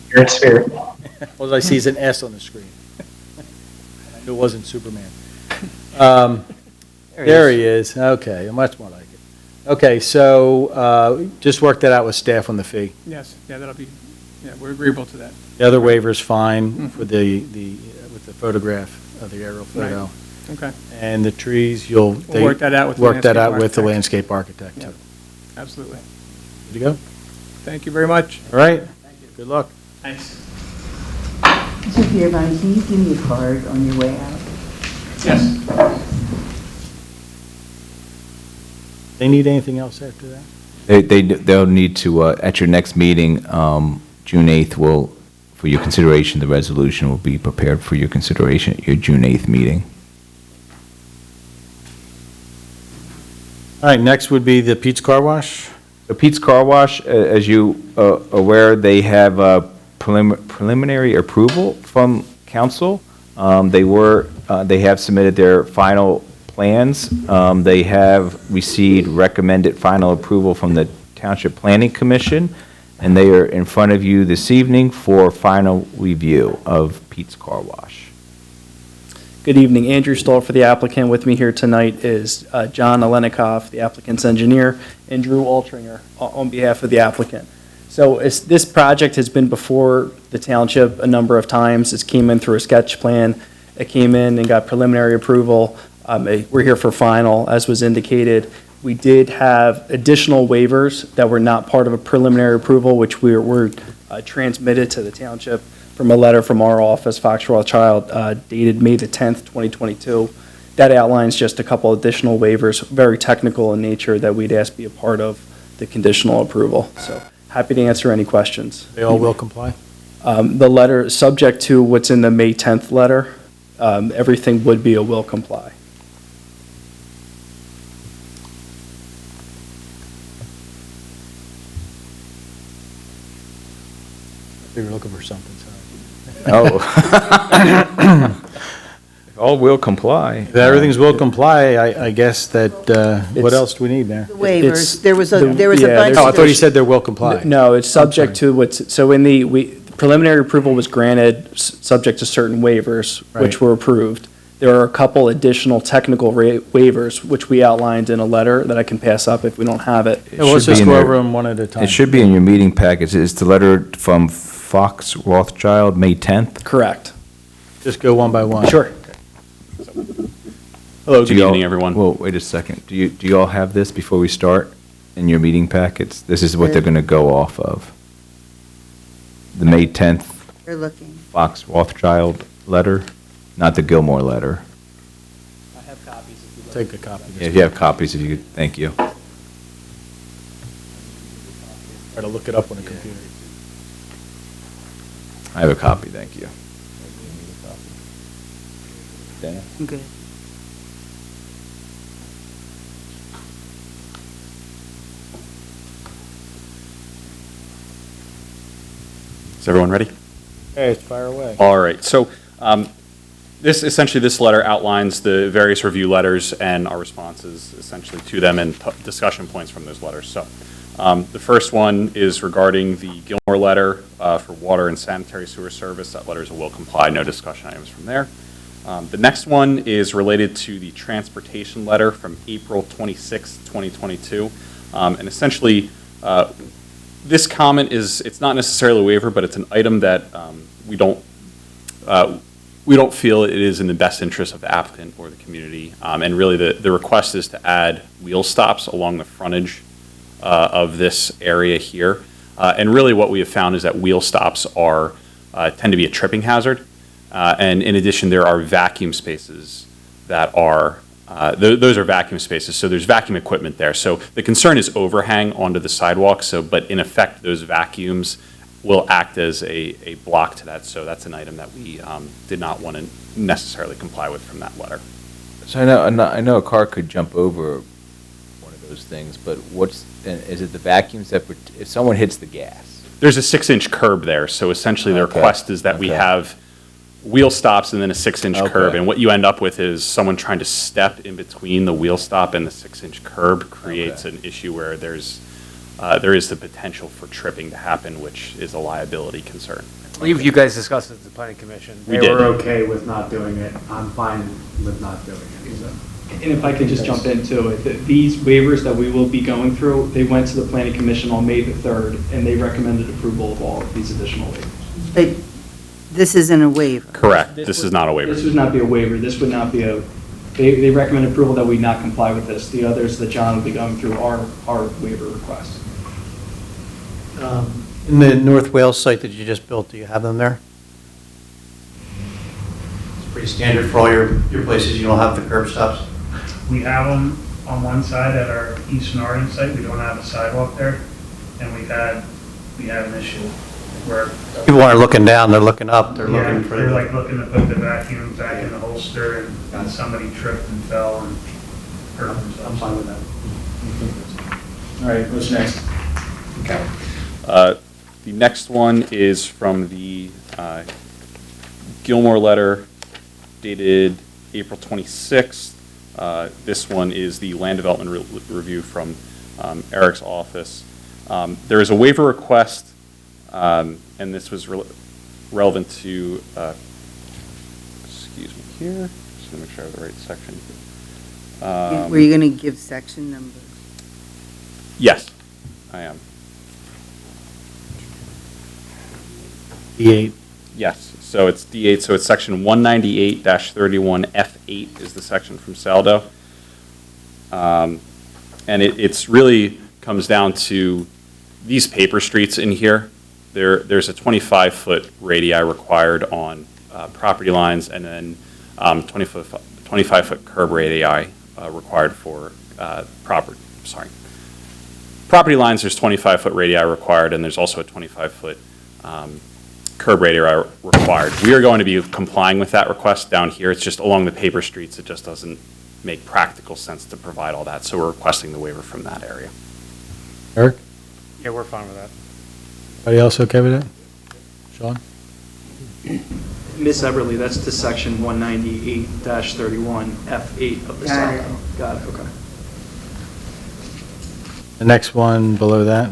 You're in spirit. All I see is an S on the screen. It wasn't Superman. There he is. Okay, much more like it. Okay, so just work that out with staff on the fee. Yes, that'll be, we're agreeable to that. The other waiver's fine for with the photograph of the aerial photo. Right. Okay, And the trees, we'll work that out with the work that landscape out with the architect. landscape architect, Yeah. too. Absolutely. Good to go? Thank you very much. All right? Good luck. Thanks. Mr. Pierbonne, can you give me a card on your way out? Yes. They need anything else after that? They'll need to, at your next meeting, June 8th, for your consideration, the resolution will be prepared for your consideration at your June 8th meeting. All right, next would be the Pete's Car Wash. So Pete's Car Wash, as you aware, they have preliminary approval from council. They have submitted their final plans. They have received recommended final approval from the Township Planning Commission, and they are in front of you this evening for final review of Pete's Car Wash. Good evening, Andrew Stoll for the applicant. With me here tonight is John Alenikoff, the applicant's engineer, and Drew Altringer on behalf of the applicant. So this project has been before the township a number of times. It came in through a sketch plan. It came in and got preliminary approval. We're here for final, as was indicated. We did have additional waivers that were not part of a preliminary approval, which were transmitted to the township from a letter from our office, Fox Rothschild, dated May the 10th, 2022. That outlines just a couple additional waivers, very technical in nature, that we'd ask be a part of the conditional approval. So happy to answer any questions. They all will comply? The letter, subject to what's in the May 10th letter, everything would be a will comply. They were looking for something, sorry. Oh. All will comply. If everything's will comply, I guess that, what else do we need there? The waivers, It's there was a yeah, bunch. Oh, I thought you said they will comply. No, it's subject to what's, so in the preliminary approval was granted, subject to certain waivers, which Right. were approved. There are a couple additional technical waivers, which we outlined in a letter that I can pass up if we don't have it. Yeah, well, let's should be just in go there. over them one at a time. It should be in your meeting package. It's the letter from Fox Rothschild, May 10th. Correct. Just go one by one. Sure. Hello, Do good y'all- evening, everyone. Whoa, wait a second. Do you all have this before we start in your meeting packets? This is what they're going to go off of. The May 10th They're looking. Fox Rothschild letter, not the Gilmore letter. I have copies if you'd like. Take a copy. Yeah, if you have copies, if you could, thank you. Try to look it up on a computer. I have a copy, thank you. Dana? I'm good. Is everyone ready? Hey, it's fire away. All right, so this letter outlines the various review letters and our responses essentially to them and discussion points from those letters. So the first one is regarding the Gilmore letter for water and sanitary sewer service. That letter is a will comply, no discussion items from there. The next one is related to the transportation letter from April 26, 2022. And essentially, this comment it's not necessarily a waiver, but it's an item that we don't feel it is in the best interest of the applicant or the community. And really, the request is to add wheel stops along the frontage of this area here. And really, what we have found is that wheel stops tend to be a tripping hazard. And in addition, there are vacuum spaces that are those are vacuum spaces, so there's vacuum equipment there. So the concern is overhang onto the sidewalk, but in effect, those vacuums will act as a block to that. So that's an item that we did not want to necessarily comply with from that letter. So I know a car could jump over one of those things, but is it the vacuums that, if someone hits the gas? There's a 6-inch curb there, so essentially the request is that we have wheel stops and then a 6-inch curb, and what you end up with is someone trying to step in between the wheel stop and the 6-inch curb creates an issue where there is the potential for tripping to happen, which is a liability concern. I believe you guys discussed it at the planning commission. We They did. were okay with not doing it. I'm fine with not doing it. So. And if I could just jump into it, these waivers that we will be going through, they went to the planning commission on May the 3rd, and they recommended approval of all of these additional waivers. But this isn't a waiver. Correct. This is not a waiver. This would not be a waiver. This would not be they recommend approval that we not comply with this. The others that John will be going through are waiver requests. In the North Wales site that you just built, do you have them there? It's pretty standard for all your places, you don't have the curb stops? We have them on one side at our East Narden site, we don't have a sidewalk there, and we have an issue where. People aren't looking down, they're looking up, they're Yeah, looking for. they're like looking to put the vacuum back in the holster, and somebody tripped and fell and hurt themselves. I'm fine with that. All right, what's next? Okay. The next one is from the Gilmore letter dated April 26th. This one is the land development review from Eric's office. There is a waiver request, and this was relevant to, excuse me here, just going to make sure I have the right section. Were you going to give section numbers? Yes, I am. D8. Yes, so it's D8, so it's section 198-31F8 is the section from Saldo. And it's really comes down to these paper streets in here. There's a 25-foot radii required on property lines, and then 25-foot curb radii required for property lines. There's 25-foot radii required, and there's also a 25-foot curb radii required. We are going to be complying with that request down here. It's just along the paper streets. It just doesn't make practical sense to provide all that, so we're requesting the waiver from that area. Eric? Yeah, we're fine with that. Anybody else okay with that? Sean? Miss Everly, that's to section 198-31F8 of the Got it. Saldo. Got it, okay. The next one below that,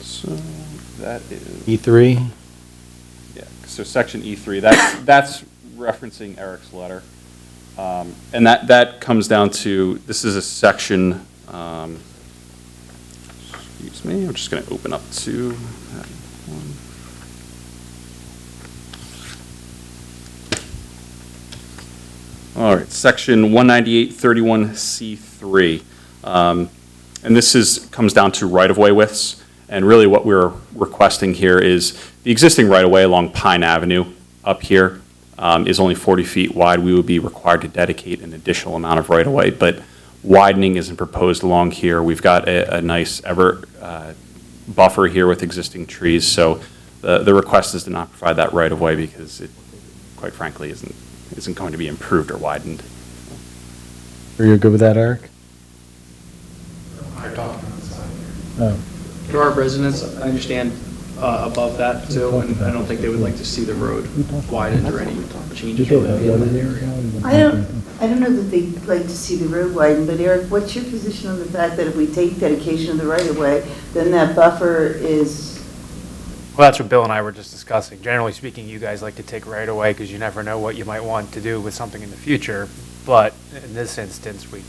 So that is, E3. yeah, so section E3, that's referencing Eric's letter. And that comes down to, this is a section, excuse me, I'm just going to open up to that one. All right, section 198-31C3. And this comes down to right-of-way widths. And really what we're requesting here is the existing right-of-way along Pine Avenue up here is only 40 feet wide. We would be required to dedicate an additional amount of right-of-way, but widening isn't proposed along here. We've got a nice buffer here with existing trees, so the request is to not provide that right-of-way because it, quite frankly, isn't going to be improved or widened. Are you good with that, Eric? I talked about the side here. Oh. There are residents, I understand, above that too, and I don't think they would like to see the road widened or any changes in that area. I don't know that they'd like to see the road widened, but Eric, what's your position on the fact that if we take dedication of the right-of-way, then that buffer is, Well, that's what Bill and I were just discussing. Generally speaking, you guys like to take right away because you never know what you might want to do with something in the future. But in this instance, we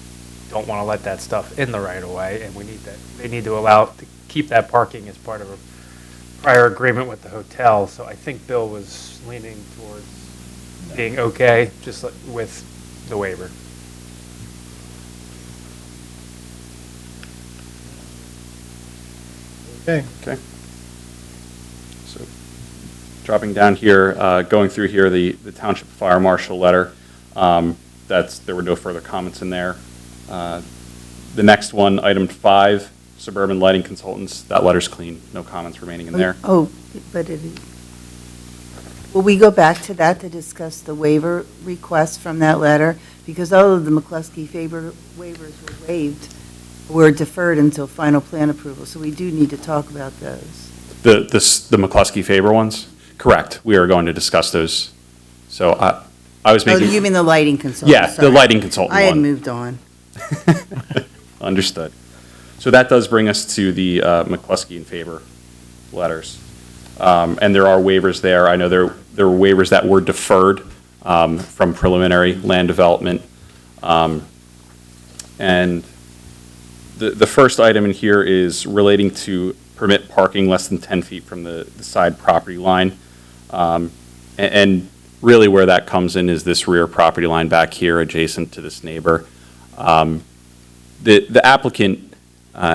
don't want to let that stuff in the right of way, and they need to allow to keep that parking as part of a prior agreement with the hotel. So I think Bill was leaning towards being okay, just with the waiver. Okay. Okay. So dropping down here, going through here, the Township Fire Marshal letter, there were no further comments in there. The next one, item 5, Suburban Lighting Consultants, that letter's clean, no comments remaining in there. oh, but it is. Will we go back to that to discuss the waiver request from that letter? Because all of the McCluskey waivers were deferred until final plan approval, so we do need to talk about those. The McCluskey Faber ones? Correct. We are going to discuss those. So I was Oh, making. you mean the lighting consultant? Yeah, the sorry. lighting consultant I had one. moved on. Understood. So that does bring us to the McCluskey and Faber letters. And there are waivers there. I know there were waivers that were deferred from preliminary land development. And the first item in here is relating to permit parking less than 10 feet from the side property line. And really where that comes in is this rear property line back here adjacent to this neighbor. The applicant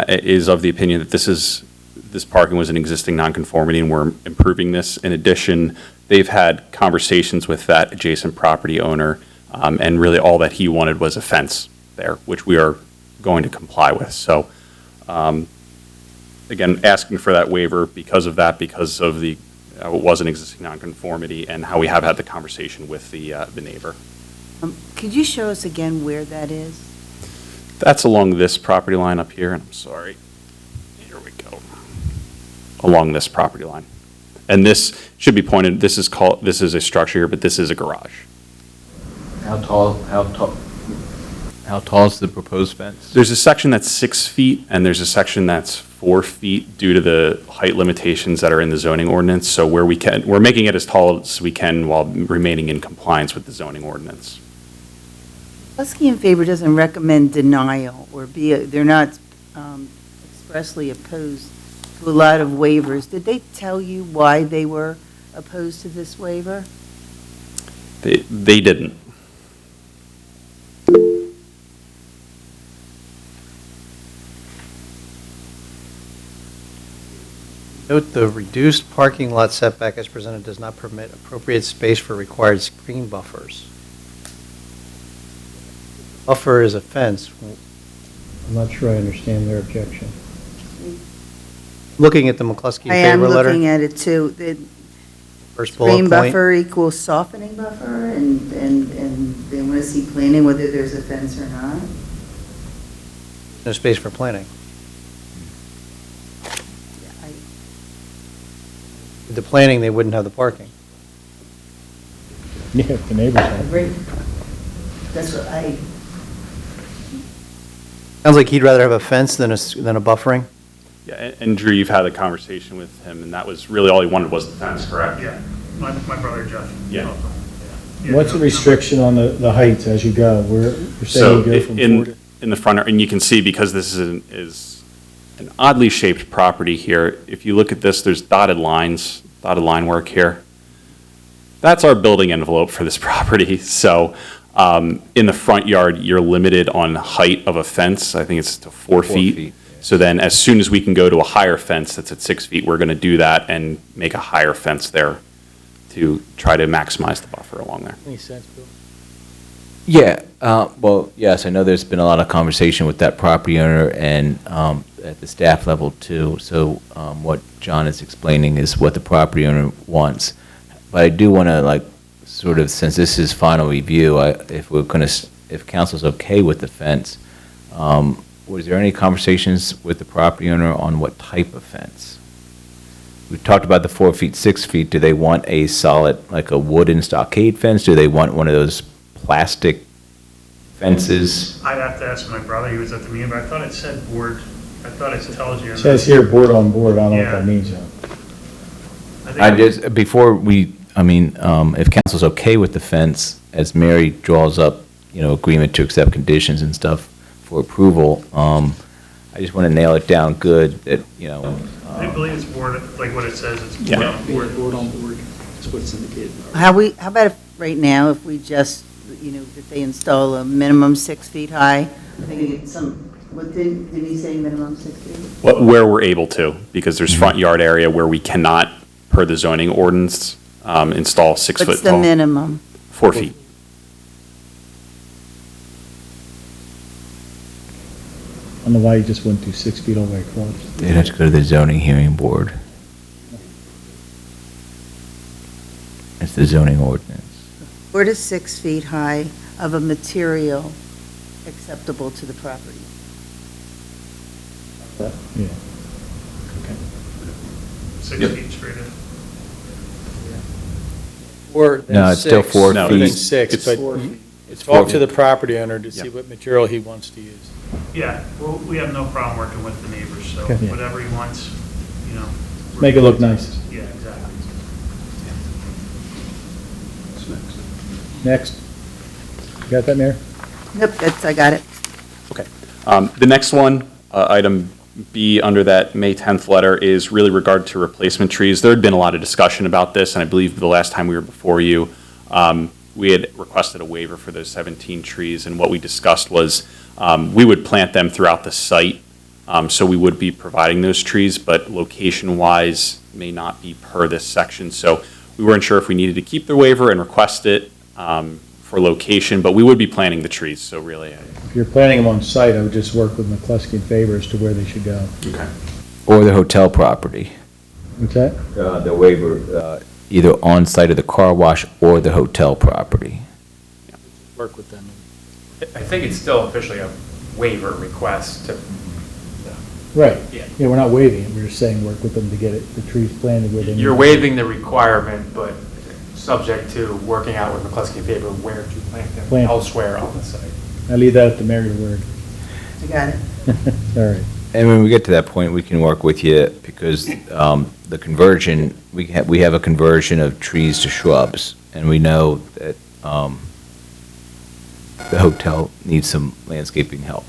is of the opinion that this parking was an existing nonconformity and we're improving this. In addition, they've had conversations with that adjacent property owner And really, all that he wanted was a fence there, which we are going to comply with. So, again, asking for that waiver because of that, because of the, it was an existing nonconformity, and how we have had the conversation with the neighbor. Could you show us again where that is? That's along this property line up here, and I'm sorry. Here we go. Along this property line. And this should be pointed, this is a structure here, but this is a garage. How tall is the proposed fence? There's a section that's 6 feet, and there's a section that's 4 feet due to the height limitations that are in the zoning ordinance. So where we can, we're making it as tall as we can while remaining in compliance with the zoning ordinance. Husky in Favor doesn't recommend denial or they're not expressly opposed to a lot of waivers. Did they tell you why they were opposed to this waiver? They didn't. Note the reduced parking lot setback as presented does not permit appropriate space for required screen buffers. Buffer is a fence. I'm not sure I understand their objection. Looking at the McCluskey in I am favor letter. looking at it too. The First bullet screen point. buffer equals softening buffer, and they want to see planning whether there's a fence or not. No space for planning. With the planning, they wouldn't have the parking. Yeah, the neighbors have. Agree. That's what Sounds like he'd rather have a fence than a buffering. Yeah, and Drew, you've had a conversation with him, and that was really all he wanted was the fence, correct? Yeah, my brother Jeff. Yeah. What's the restriction on the heights as you go? You're saying So you go from 4 to... in the front, and you can see because this is an oddly shaped property here. If you look at this, there's dotted line work here. That's our building envelope for this property. So in the front yard, you're limited on height of a fence. I think it's to 4 feet. So then as soon as we can go to a higher fence that's at 6 feet, we're going to do that and make a higher fence there to try to maximize the buffer along there. Any sense, Bill? Yeah, well, yes, I know there's been a lot of conversation with that property owner and at the staff level too. So what John is explaining is what the property owner wants. But I do want to sort of, since this is final review, if council's okay with the fence, was there any conversations with the property owner on what type of fence? We talked about the 4 feet, 6 feet. Do they want a solid, like a wooden stockade fence? Do they want one of those plastic fences? I'd have to ask my brother, he was at the meeting, but I thought it said board, I thought it tells you. It says here, board on board, I don't know what that means yet. If council's okay with the fence, as Mary draws up, agreement to accept conditions and stuff for approval, I just want to nail it down good that, I believe it's board, like what it says, it's board on board. Board on board, that's what it's indicated. How about if right now, if we just, if they install a minimum 6 feet high, what did he say, minimum 6 feet? Where we're able to, because there's front yard area where we cannot, per the zoning ordinance, install 6 foot tall. What's the minimum? 4 feet. I don't know why you just went to 6 feet all the way across. They'd have to go to the zoning hearing board. It's the zoning ordinance. 4 to 6 feet high of a material acceptable to the property. Yeah. 6 feet straight in. Or No, it's still 4 No, feet. it's 6, It's but 4 feet. talk to the property owner to see Yeah. what material he wants to use. Yeah, well, we have no problem working with the neighbors, so Okay. Yeah. whatever he wants, Make it look nice. Yeah, exactly. Next. You got that, Mayor? Yep, I got it. Okay. The next one, item B under that May 10th letter, is really regard to replacement trees. There had been a lot of discussion about this, and I believe the last time we were before you, we had requested a waiver for those 17 trees, and what we discussed was we would plant them throughout the site, so we would be providing those trees, but location-wise may not be per this section. So we weren't sure if we needed to keep the waiver and request it for location, but we would be planting the trees, so really. If you're planting them on site, I would just work with McCluskey and Faber as to where they should go. Okay. Or the hotel property. What's that? The waiver, either on site of the car wash or the hotel property. Work with them. I think it's still officially a waiver request to, Right. Yeah. Yeah, we're not waiving it, we're just saying work with them to get the trees planted where they need. you're to. waiving the requirement, but subject to working out with McCluskey and Faber where to plant them Plant. elsewhere on the site. I leave that up to Mary to word. I got it. All right. And when we get to that point, we can work with you because the conversion, we have a conversion of trees to shrubs, and we know that the hotel needs some landscaping help.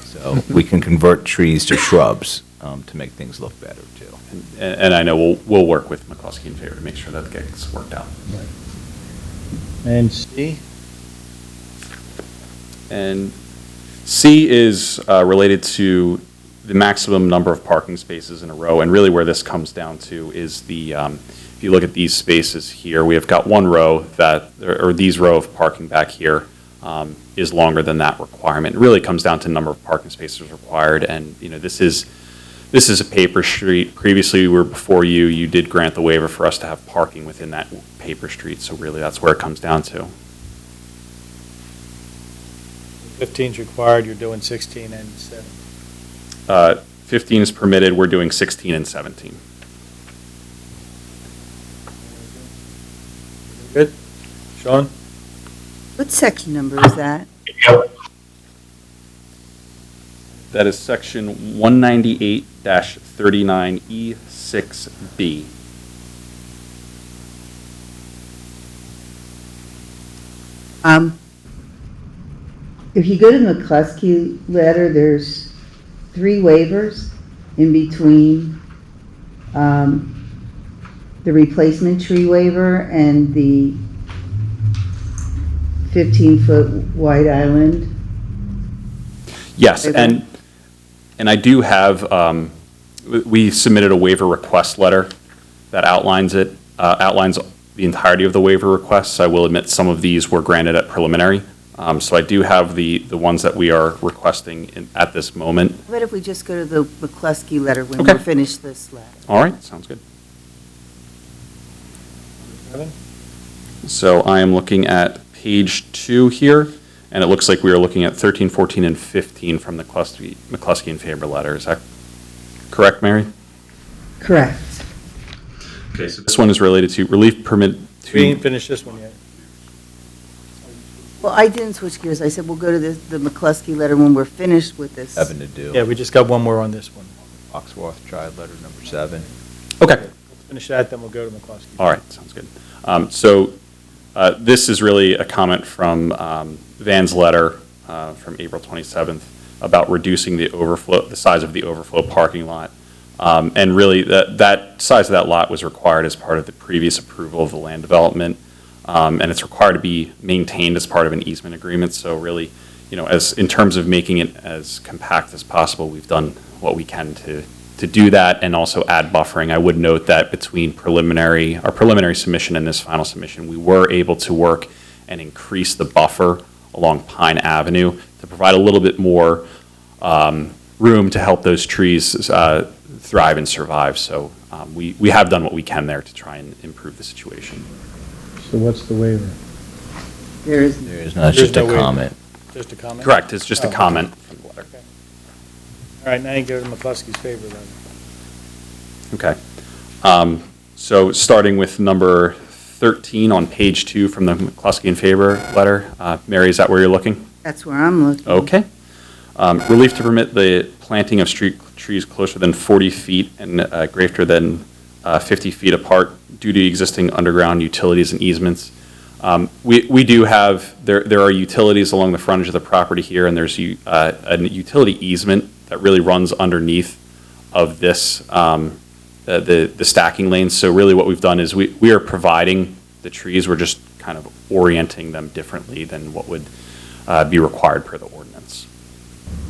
So we can convert trees to shrubs to make things look better, too. And I know we'll work with McCluskey and Faber to make sure that gets worked out. And C? And C is related to the maximum number of parking spaces in a row, and really where this comes down to is the, if you look at these spaces here, we have got one row that, or these row of parking back here is longer than that requirement. It really comes down to number of parking spaces required, and, you know, this is a paper street. Previously, we were before you, you did grant the waiver for us to have parking within that paper street, so really that's where it comes down to. 15's required, you're doing 16 and 7. 15 is permitted, we're doing 16 and 17. Good? Sean? What section number is that? That is section 198-39E6B. If you go to the McCluskey letter, there's 3 waivers in between the replacement tree waiver and the 15-foot wide island. Yes, Waiver. and I do have, we submitted a waiver request letter that outlines it, outlines the entirety of the waiver requests. I will admit some of these were granted at preliminary. So I do have the ones that we are requesting at this moment. How about if we just go to the McCluskey letter when Okay. we're finished this letter? All right, sounds good. 7? So I am looking at page 2 here, and it looks like we are looking at 13, 14, and 15 from the McCluskey and Faber letter. Is that correct, Mary? Correct. Okay, so this one is related to relief permit to... We didn't finish this one yet. Well, I didn't switch gears. I said we'll go to the McCluskey letter when we're finished with this. 7 to do. Yeah, we just got one more on this one. Foxworth Drive, letter number 7. Okay. Let's finish that, then we'll go to McCluskey. All right, sounds good. So this is really a comment from Van's letter from April 27th about reducing the overflow, the size of the overflow parking lot. And really, that size of that lot was required as part of the previous approval of the land development. And it's required to be maintained as part of an easement agreement. So really, you know, as in terms of making it as compact as possible, we've done what we can to do that and also add buffering. I would note that between our preliminary submission and this final submission, we were able to work and increase the buffer along Pine Avenue to provide a little bit more room to help those trees thrive and survive. So we have done what we can there to try and improve the situation. So what's the waiver? There is. There is not, it's just a no waiver. comment. Just a comment? Correct, it's just a Oh, comment from the letter. Okay. All right, now you go to McCluskey's Faber letter. Okay. So starting with number 13 on page 2 from the McCluskey and Faber letter. Mary, is that where you're looking? That's where I'm looking. Okay. Relief to permit the planting of street trees closer than 40 feet and greater than 50 feet apart due to existing underground utilities and easements. We do have, there are utilities along the frontage of the property here, and there's a utility easement that really runs underneath of this, the stacking lanes. So really what we've done is we are providing the trees, we're just kind of orienting them differently than what would be required per the ordinance.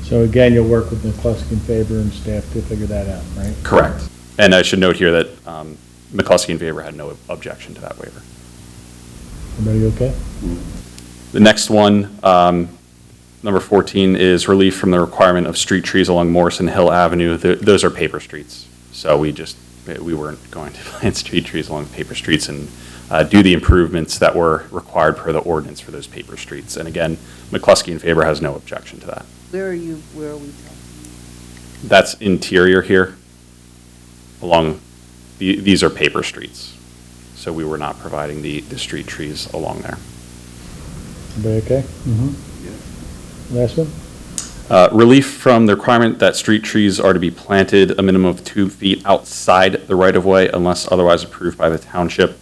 So again, you'll work with McCluskey and Faber and staff to figure that out, right? Correct. And I should note here that McCluskey and Faber had no objection to that waiver. Everybody okay? The next one, number 14, is relief from the requirement of street trees along Morrison Hill Avenue. Those are paper streets, so we weren't going to plant street trees along paper streets and do the improvements that were required per the ordinance for those paper streets. And again, McCluskey and Faber has no objection to that. Where are we talking? That's interior here, along, these are paper streets. So we were not providing the street trees along there. Everybody okay? Mm-hmm. Last one? Relief from the requirement that street trees are to be planted a minimum of 2 feet outside the right-of-way unless otherwise approved by the township.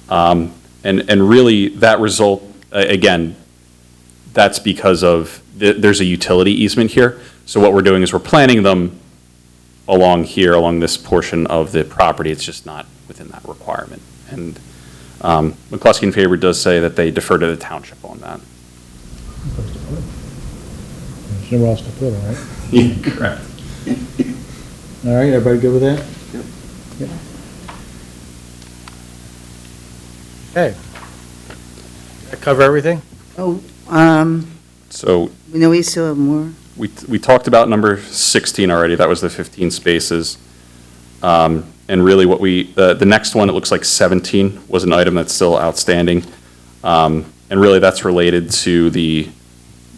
And really, that result, again, that's because of, there's a utility easement here. So what we're doing is we're planting them along here, along this portion of the property. It's just not within that requirement. And McCluskey and Faber does say that they defer to the township on that. There's nowhere else to put it, right? Yeah, correct. All right, everybody good with that? Yep. Okay. That cover everything? Oh, So we know we still have more. we talked about number 16 already. That was the 15 spaces. And really what the next one, it looks like 17 was an item that's still outstanding. And really that's related to the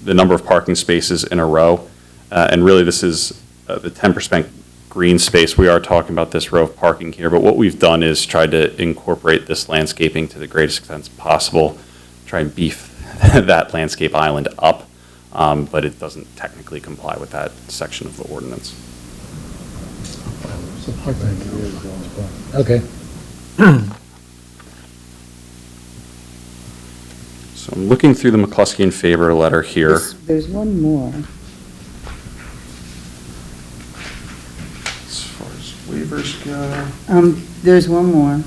number of parking spaces in a row. And really this is the 10% green space. We are talking about this row of parking here, but what we've done is tried to incorporate this landscaping to the greatest extent possible, try and beef that landscape island up, but it doesn't technically comply with that section of the ordinance. Okay. So I'm looking through the McCluskey and Faber letter here. There's one more. As far as waivers go. There's one more.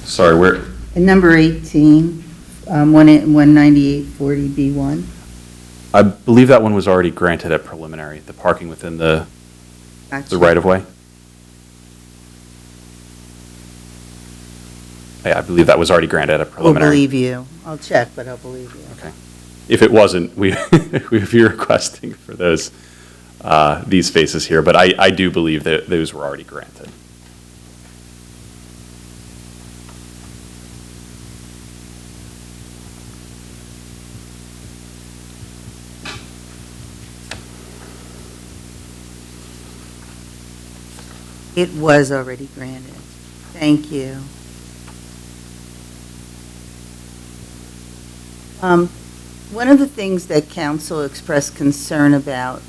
Sorry, where? And number 18, 19840B1. I believe that one was already granted at preliminary, the parking within the right-of-way. I believe that was already granted at We'll preliminary. believe you. I'll check, but I'll believe you. Okay. If it wasn't, we would be requesting for those, these spaces here, but I do believe that those were already granted. It was already granted. Thank you. One of the things that council expressed concern about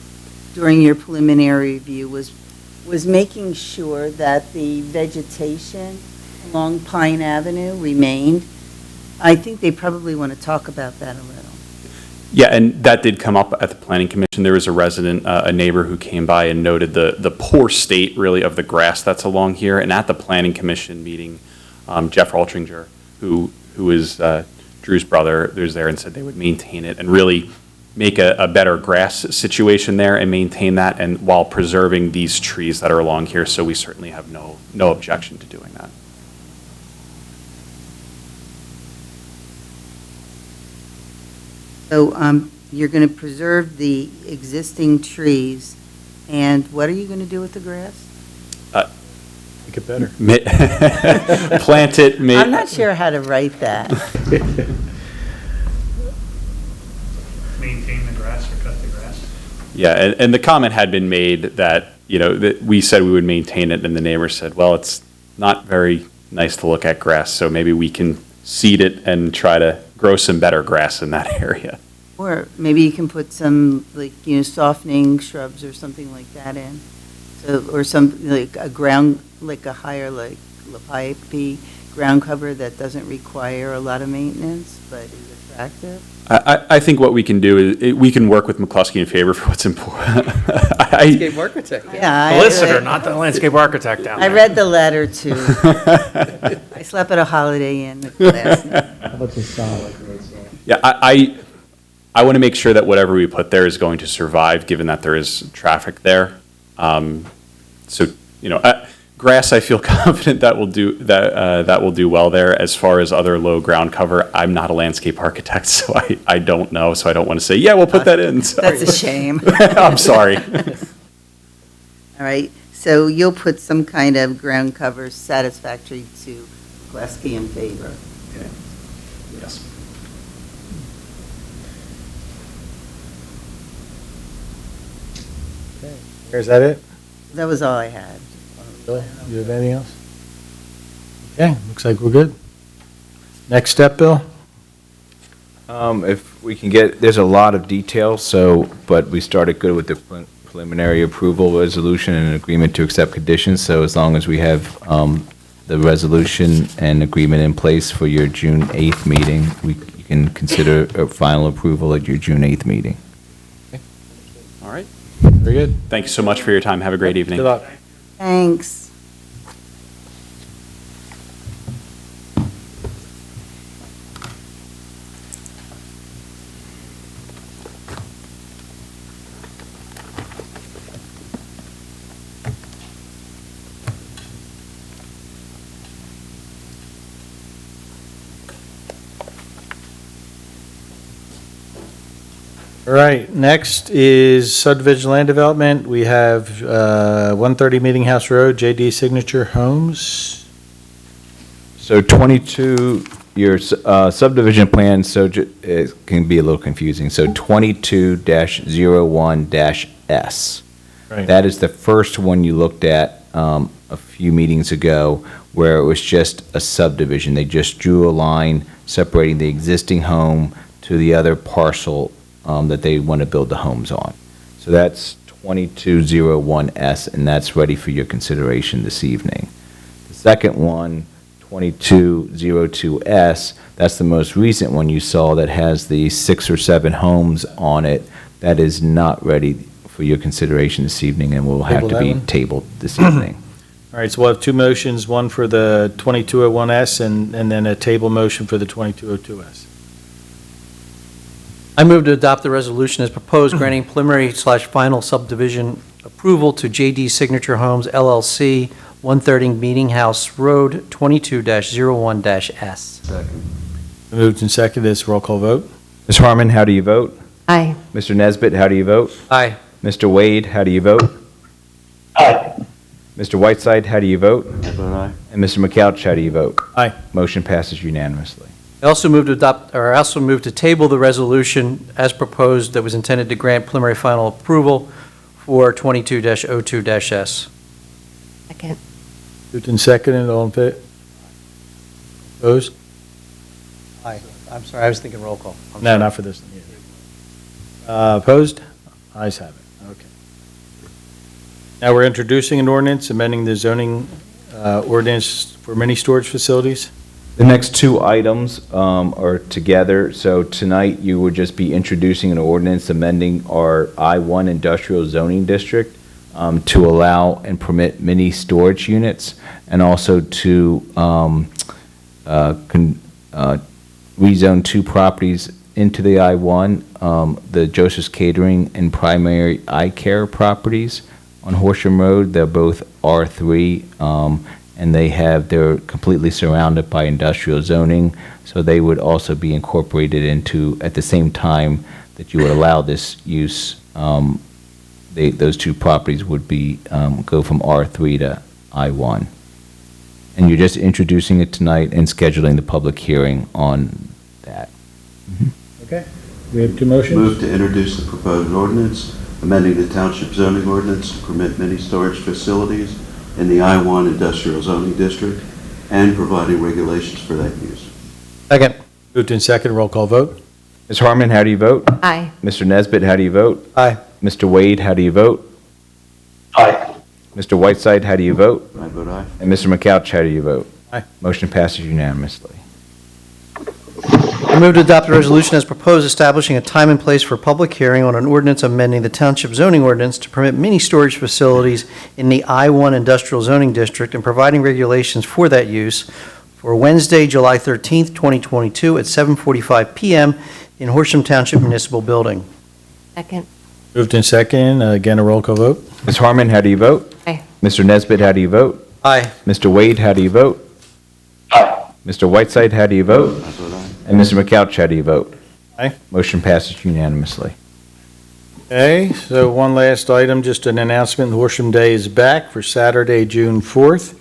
during your preliminary review was making sure that the vegetation along Pine Avenue remained. I think they probably want to talk about that a little. Yeah, and that did come up at the Planning Commission. There was a resident, a neighbor who came by and noted the poor state, really, of the grass that's along here. And at the Planning Commission meeting, Jeff Altringer, who is Drew's brother, was there and said they would maintain it and really make a better grass situation there and maintain that, and while preserving these trees that are along here. So we certainly have no objection to doing that. So you're going to preserve the existing trees, and what are you going to do with the grass? Make it better. Plant it. I'm not sure how to write that. Maintain the grass or cut the grass? Yeah, and the comment had been made that, that we said we would maintain it, and the neighbor said, well, it's not very nice to look at grass, so maybe we can seed it and try to grow some better grass in that area. Or maybe you can put some, softening shrubs or something like that in. So, or some, like a ground, like a higher, like Lapipy ground cover that doesn't require a lot of maintenance, but is attractive. I think what we can do is, we can work with McCluskey and Faber for what's important. Landscape architect. Yeah. Solicitor, not the landscape architect down there. I read the letter too. I slept at a Holiday Inn last night. How about the solid? Yeah, I want to make sure that whatever we put there is going to survive, given that there is traffic there. So, Grass, I feel confident that will do, that will do well there. As far as other low ground cover, I'm not a landscape architect, so I don't know, so I don't want to say, yeah, we'll put that in. Sorry. That's a shame. I'm sorry. All right, so you'll put some kind of ground cover satisfactory to Gillespie in favor. Yes. Is that it? That was all I had. Bill, you have anything else? Okay, looks like we're good. Next step, Bill? If we can get, there's a lot of detail, so, but we started good with the preliminary approval resolution and an agreement to accept conditions, so as long as we have the resolution and agreement in place for your June 8th meeting, you can consider a final approval at your June 8th meeting. All right. Very good. Thank you so much for your time. Have a great evening. Good luck. Thanks. All right, next is subdivision land development. We have 130 Meeting House Road, JD Signature Homes. So 22, your subdivision plan, so it can be a little confusing. So 22-01-S. Right. That is the first one you looked at a few meetings ago, where it was just a subdivision. They just drew a line separating the existing home to the other parcel that they want to build the homes on. So that's 2201S, and that's ready for your consideration this evening. The second one, 2202S, that's the most recent one you saw that has the 6 or 7 homes on it. That is not ready for your consideration this evening and will have Table to that be one? tabled this evening. All right, so we'll have two motions, one for the 2201S and then a table motion for the 2202S. I move to adopt the resolution as proposed, granting preliminary/final subdivision approval to JD Signature Homes LLC, 130 Meeting House Road, 22-01-S. Moved and seconded, this roll call vote. Ms. Harmon, how do you vote? Aye. Mr. Nesbitt, how do you vote? Aye. Mr. Wade, how do you vote? Aye. Mr. Whiteside, how do you vote? I vote aye. And Mr. McCouch, how do you vote? Aye. Motion passes unanimously. I also move to table the resolution as proposed that was intended to grant preliminary final approval for 22-02-S. Second. Moved and seconded, all in favor? Opposed? Aye. I'm sorry, I was thinking roll call. I'm No, sorry. not for this one. Opposed? Ayes have it, okay. Now we're introducing an ordinance, amending the zoning ordinance for mini storage facilities. The next two items are together, so tonight you would just be introducing an ordinance amending our I-1 industrial zoning district to allow and permit mini storage units, and also to rezone two properties into the I-1, the Joseph's Catering and Primary Eye Care properties on Horsham Road. They're both R3, and they're completely surrounded by industrial zoning, so they would also be incorporated into, at the same time that you would allow this use, those two properties would be, go from R3 to I1. And you're just introducing it tonight and scheduling the public hearing on that. Okay. We have two motions. Move to introduce the proposed ordinance, amending the township zoning ordinance to permit mini storage facilities in the I-1 industrial zoning district and providing regulations for that use. Second. Moved and seconded, roll call vote. Ms. Harmon, how do you vote? Aye. Mr. Nesbitt, how do you vote? Aye. Mr. Wade, how do you vote? Aye. Mr. Whiteside, how do you vote? I vote aye. And Mr. McCouch, how do you vote? Aye. Motion passes unanimously. I move to adopt the resolution as proposed, establishing a time and place for public hearing on an ordinance amending the township zoning ordinance to permit mini storage facilities in the I-1 industrial zoning district and providing regulations for that use for Wednesday, July 13th, 2022 at 7:45 PM in Horsham Township Municipal Building. Second. Moved and seconded, again, a roll call vote. Ms. Harmon, how do you vote? Aye. Mr. Nesbitt, how do you vote? Aye. Mr. Wade, how do you vote? Aye. Mr. Whiteside, how do you vote? I vote aye. And Mr. McCouch, how do you vote? Aye. Motion passes unanimously. Okay, so one last item, just an announcement, Horsham Day is back for Saturday, June 4th,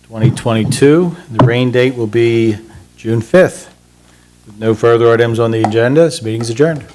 2022. The rain date will be June 5th. With no further items on the agenda, this meeting is adjourned.